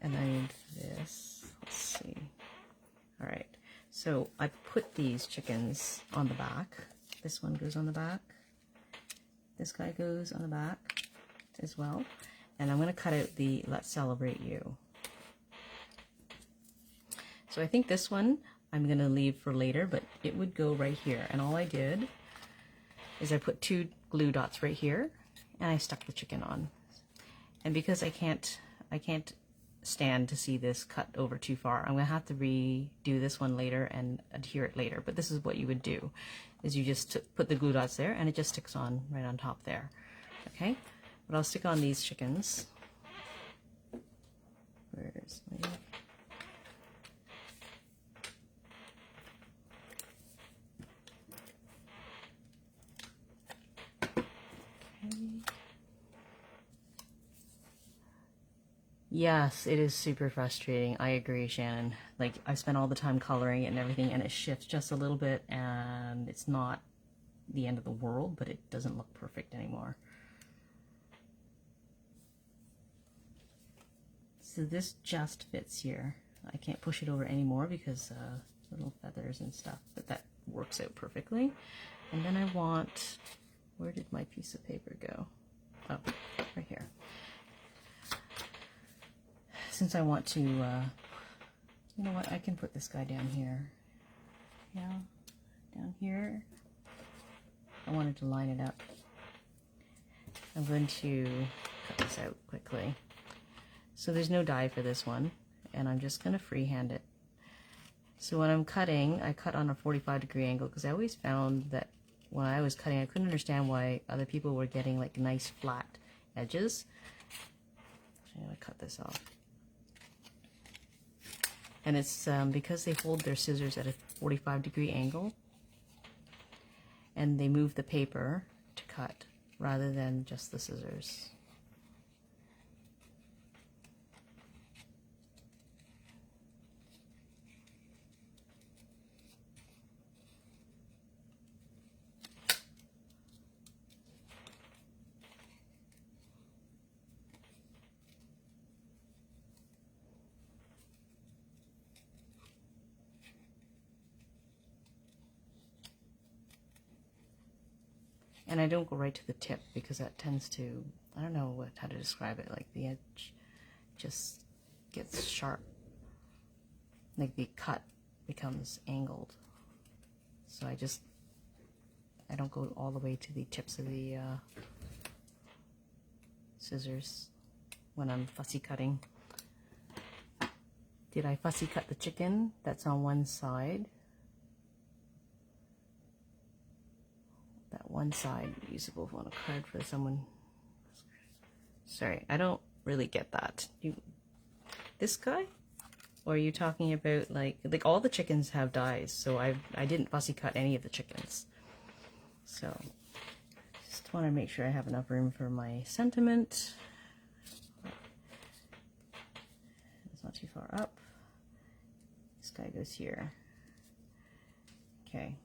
and I need this. Let's see. All right, so I put these chickens on the back. This one goes on the back. This guy goes on the back as well. And I'm going to cut out the Let's Celebrate You. So I think this one I'm going to leave for later, but it would go right here. And all I did is I put 2 glue dots right here, and I stuck the chicken on. And because I can't stand to see this cut over too far, I'm going to have to redo this one later and adhere it later. But this is what you would do, is you just put the glue dots there, and it just sticks on right on top there. Okay, but I'll stick on these chickens. Where's my... Yes, it is super frustrating. I agree, Shannon. Like, I spent all the time coloring it and everything, and it shifts just a little bit, and it's not the end of the world, but it doesn't look perfect anymore. So this just fits here. I can't push it over anymore because little feathers and stuff, but that works out perfectly. And then I want, where did my piece of paper go? Oh, right here. Since I want to, you know what, I can put this guy down here. Yeah, down here. I wanted to line it up. I'm going to cut this out quickly. So there's no die for this one, and I'm just going to freehand it. So when I'm cutting, I cut on a 45-degree angle, because I always found that when I was cutting, I couldn't understand why other people were getting like nice flat edges. So I'm going to cut this off. And it's because they hold their scissors at a 45-degree angle, and they move the paper to cut rather than just the scissors. And I don't go right to the tip because that tends to, I don't know how to describe it, like the edge just gets sharp. Like the cut becomes angled. So I don't go all the way to the tips of the scissors when I'm fussy cutting. Did I fussy cut the chicken? That's on one side. That one side usable on a card for someone. Sorry, I don't really get that. This guy? Or are you talking about like all the chickens have dies, so I didn't fussy cut any of the chickens. So just want to make sure I have enough room for my sentiment. It's not too far up. This guy goes here. Okay.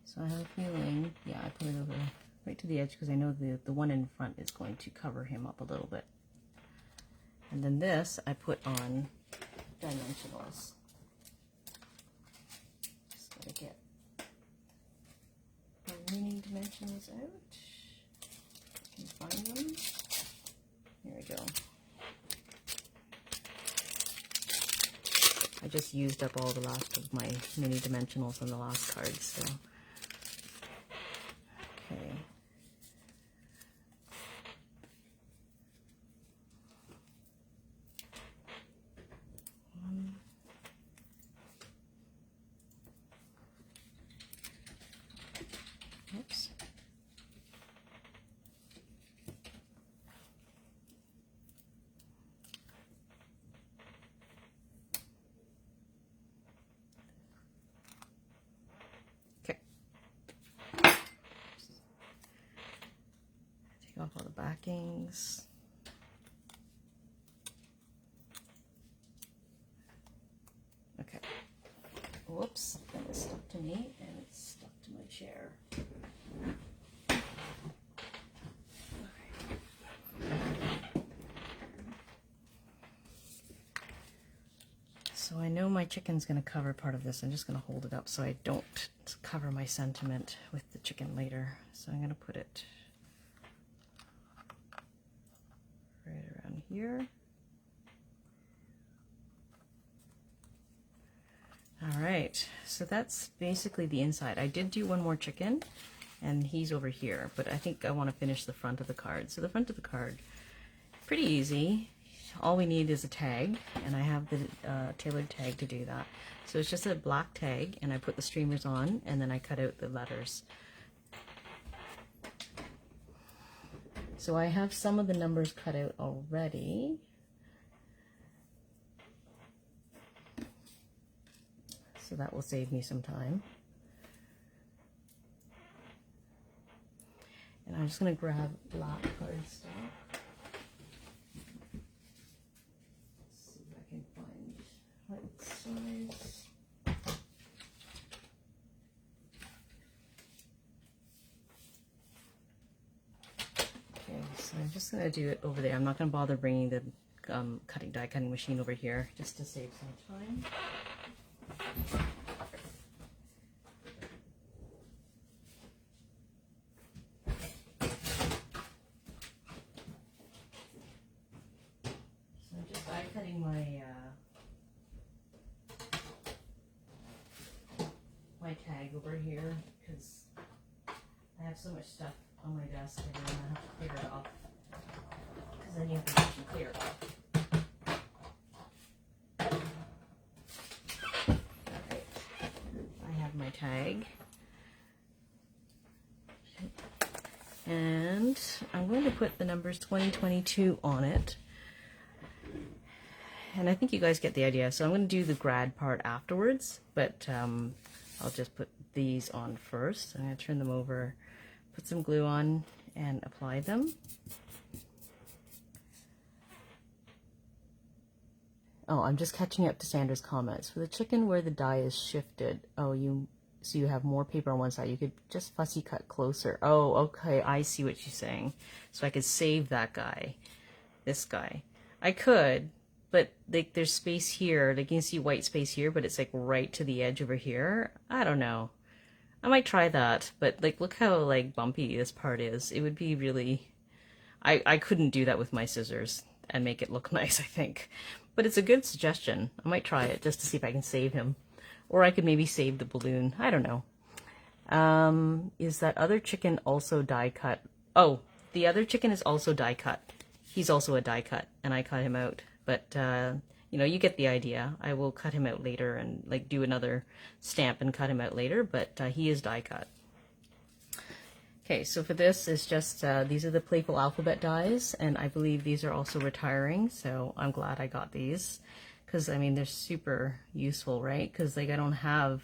So I have a feeling, yeah, I put it over right to the edge because I know the one in front is going to cover him up a little bit. And then this I put on dimensionals. Just gotta get my mini dimensionals out. Can you find them? Here we go. I just used up all the last of my mini dimensionals on the last card, so. Okay. Oops. Okay. Take off all the backings. Okay. Whoops, that was stuck to me and it's stuck to my chair. So I know my chicken's going to cover part of this. I'm just going to hold it up so I don't cover my sentiment with the chicken later. So I'm going to put it right around here. All right, so that's basically the inside. I did do one more chicken and he's over here, but I think I want to finish the front of the card. So the front of the card, pretty easy. All we need is a tag, and I have the tailored tag to do that. So it's just a black tag, and I put the streamers on, and then I cut out the letters. So I have some of the numbers cut out already. So that will save me some time. And I'm just going to grab black cardstock. See if I can find right size. Okay, so I'm just going to do it over there. I'm not going to bother bringing the die cutting machine over here just to save some time. So I'm just die cutting my tag over here because I have so much stuff on my desk and I'm gonna have to clear it off because then you have to actually clear it off. My tag, and I'm going to put the numbers 2022 on it, and I think you guys get the idea. So I'm going to do the grad part afterwards, but I'll just put these on first. I'm going to turn them over, put some glue on, and apply them. Oh, I'm just catching up to Sandra's comments. For the chicken where the die is shifted, so you have more paper on one side, you could just fussy cut closer. Oh, okay, I see what she's saying. So I could save that guy, this guy. I could, but like there's space here. Like you can see white space here, but it's like right to the edge over here. I don't know. I might try that, but like look how like bumpy this part is. It would be really, I couldn't do that with my scissors and make it look nice, I think. But it's a good suggestion. I might try it just to see if I can save him. Or I could maybe save the balloon. I don't know. Is that other chicken also die cut? Oh, the other chicken is also die cut. He's also a die cut, and I cut him out. But, you know, you get the idea. I will cut him out later and, like, do another stamp and cut him out later, but he is die cut. Okay, so for this, it's just, these are the Playful Alphabet dies, and I believe these are also retiring, so I'm glad I got these. Because, I mean, they're super useful, right? Because, like, I don't have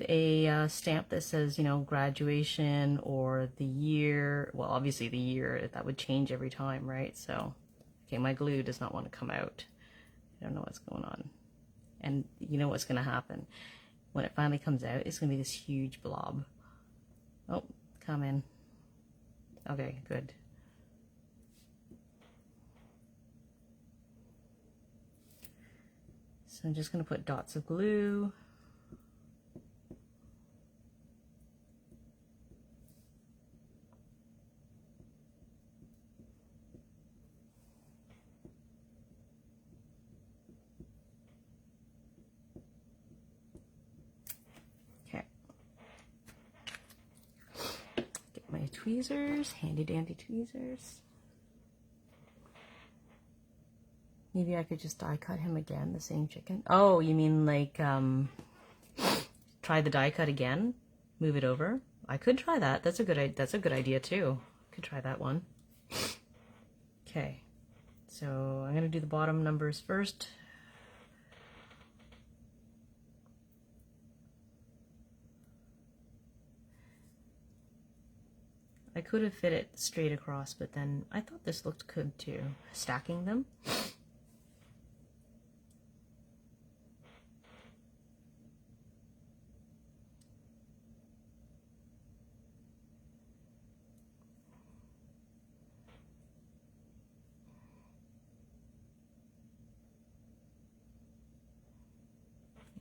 a stamp that says, you know, graduation or the year. Well, obviously the year, that would change every time, right? So, okay, my glue does not want to come out. I don't know what's going on. And you know what's going to happen. when it finally comes out, it's going to be this huge blob. Oh, come in. Okay, good. So I'm just going to put dots of glue. Tweezers, handy dandy tweezers. Maybe I could just die cut him again, the same chicken. Oh, you mean like try the die cut again? Move it over? I could try that. That's a good idea too. Could try that one. Okay. So I'm gonna do the bottom numbers first. I could have fit it straight across, but then I thought this looked good too, stacking them.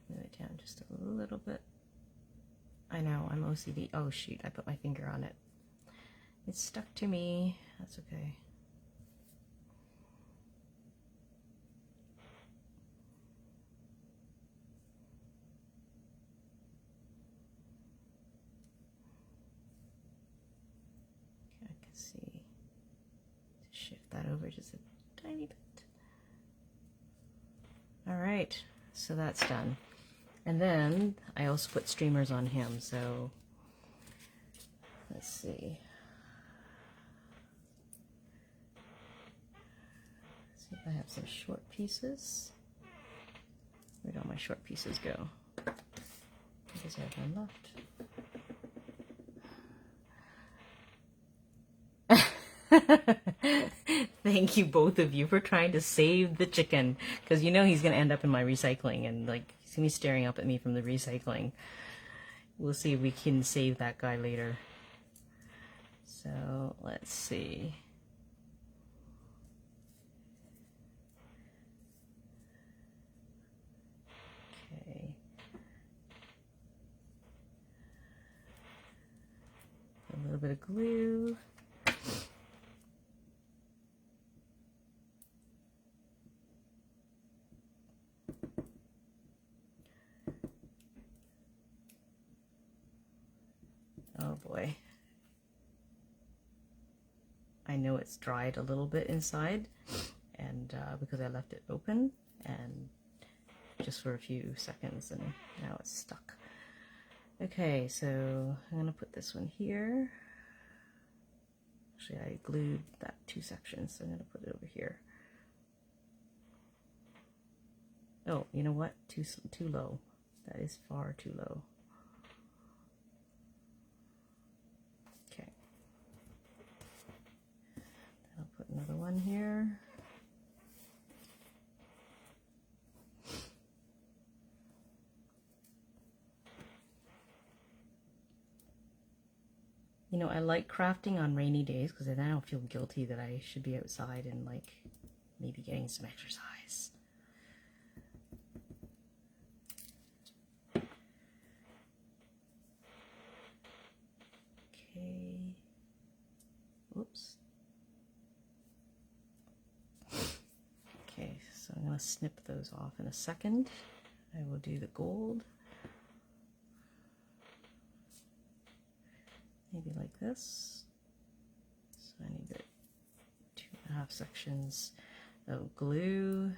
Move it down just a little bit. I know, I'm OCD. Oh shoot, I put my finger on it. It's stuck to me. That's okay. I can see. Shift that over just a tiny bit. All right, so that's done. And then I also put streamers on him, so let's see. See if I have some short pieces. Where'd all my short pieces go? I guess I have one left. Thank you both of you for trying to save the chicken, because you know he's gonna end up in my recycling, and like he's gonna be staring up at me from the recycling. We'll see if we can save that guy later. So let's see. A little bit of glue. Oh boy. I know it's dried a little bit inside, and because I left it open and just for a few seconds, and now it's stuck. Okay, so I'm gonna put this one here. Actually, I glued that 2 sections, so I'm gonna put it over here. Oh, you know what? Too low. That is far too low. Okay. I'll put another one here. You know, I like crafting on rainy days because then I don't feel guilty that I should be outside and like maybe getting some exercise. Okay. Oops. Okay, so I'm going to snip those off in a second. I will do the gold. Maybe like this. So I need the 2.5 sections of glue.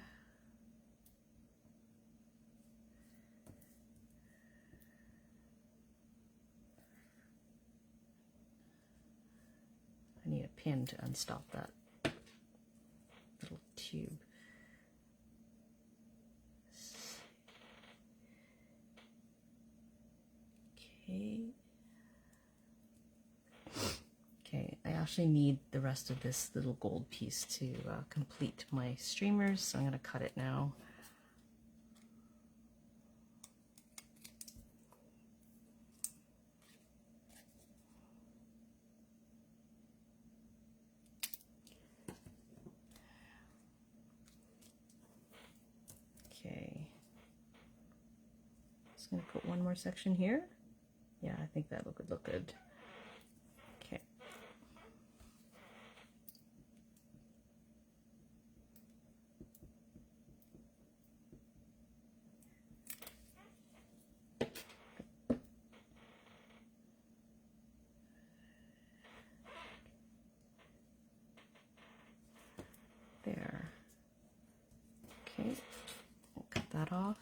I need a pin to unstop that little tube. Okay. Okay, I actually need the rest of this little gold piece to complete my streamers, so I'm going to cut it now. just going to put one more section here. Yeah, I think that would look good. Okay. There. Okay, I'll cut that off.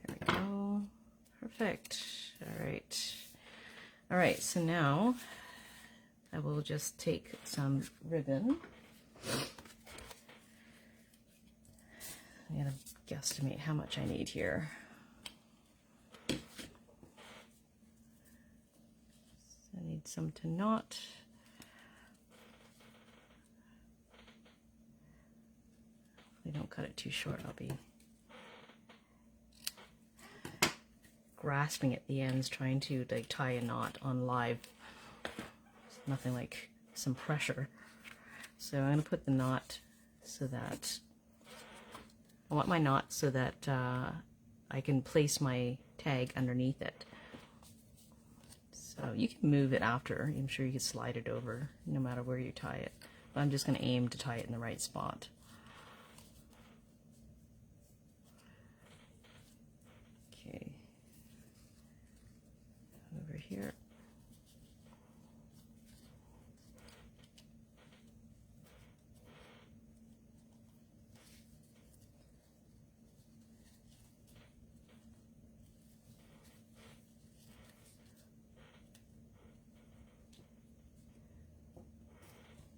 There we go. Perfect. All right. All right, so now I will just take some ribbon. I'm going to guesstimate how much I need here. So I need some to knot. Hopefully don't cut it too short. I'll be grasping at the ends, trying to like tie a knot on live. It's nothing like some pressure. So I'm going to put the knot so that I want my knot so that I can place my tag underneath it. So you can move it after. I'm sure you can slide it over no matter where you tie it. But I'm just going to aim to tie it in the right spot. Okay. Over here.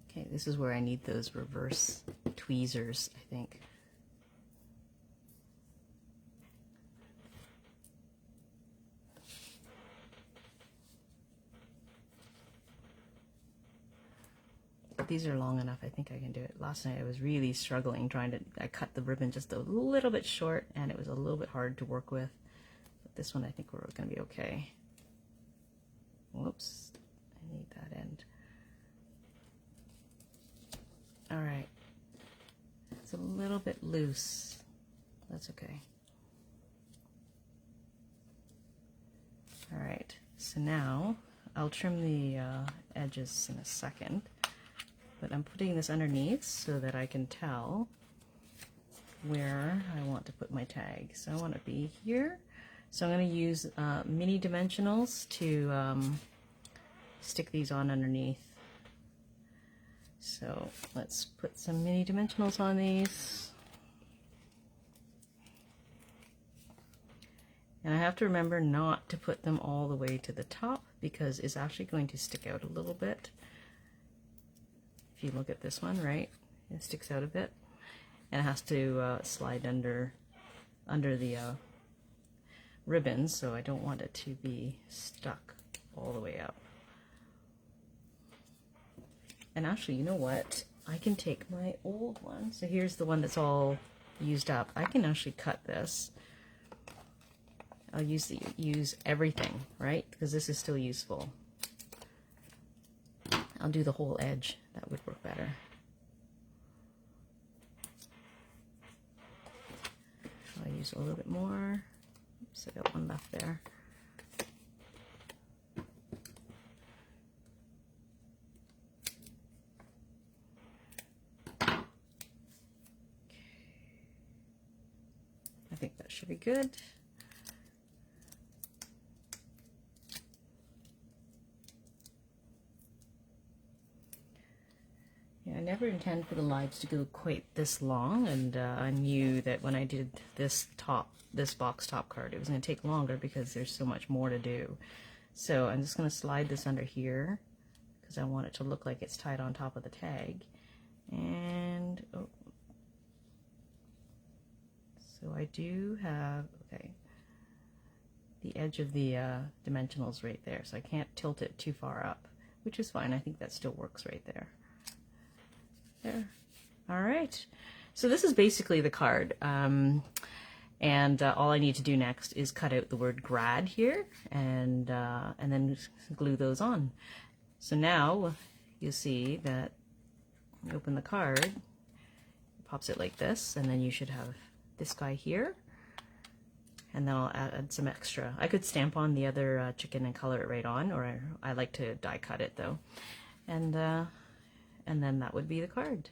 Okay, this is where I need those reverse tweezers, I think. But these are long enough, I think I can do it. Last night I was really struggling I cut the ribbon just a little bit short and it was a little bit hard to work with. But this one I think we're gonna be okay. Whoops, I need that end. All right, it's a little bit loose. That's okay. All right, so now I'll trim the edges in a second, but I'm putting this underneath so that I can tell where I want to put my tag. So I want to be here. So I'm going to use mini dimensionals to stick these on underneath. So let's put some mini dimensionals on these. And I have to remember not to put them all the way to the top because it's actually going to stick out a little bit. If you look at this one, right, it sticks out a bit. And it has to slide under the ribbon, so I don't want it to be stuck all the way up. And actually, you know what? I can take my old one. So here's the one that's all used up. I can actually cut this. I'll use everything, right? Because this is still useful. I'll do the whole edge. That would work better. I'll use a little bit more. Oops, I got one left there. I think that should be good. Yeah, I never intended for the lives to go quite this long, and I knew that when I did this box top card, it was going to take longer because there's so much more to do. So I'm just going to slide this under here because I want it to look like it's tied on top of the tag. And oh. So I do have, okay, the edge of the dimensionals right there, so I can't tilt it too far up, which is fine. I think that still works right there. There. All right. So this is basically the card. And all I need to do next is cut out the word grad here and then glue those on. So now you see that you open the card, pops it like this, and then you should have this guy here. And then I'll add some extra. I could stamp on the other chicken and color it right on, or I like to die cut it though. And then that would be the card.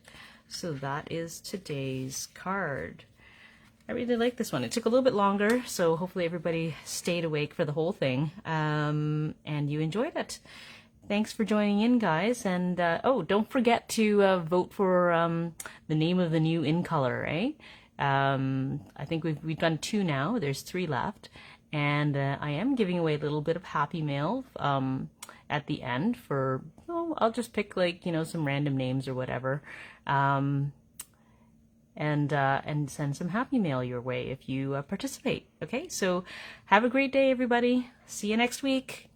So that is today's card. I really like this one. It took a little bit longer, so hopefully everybody stayed awake for the whole thing, and you enjoyed it. Thanks for joining in, guys. And oh, don't forget to vote for the name of the new in color, eh? I think we've done 2 now. There's 3 left, and I am giving away a little bit of happy mail at the end for, oh, I'll just pick, like, you know, some random names or whatever. And send some happy mail your way if you participate. Okay, so have a great day, everybody. See you next week.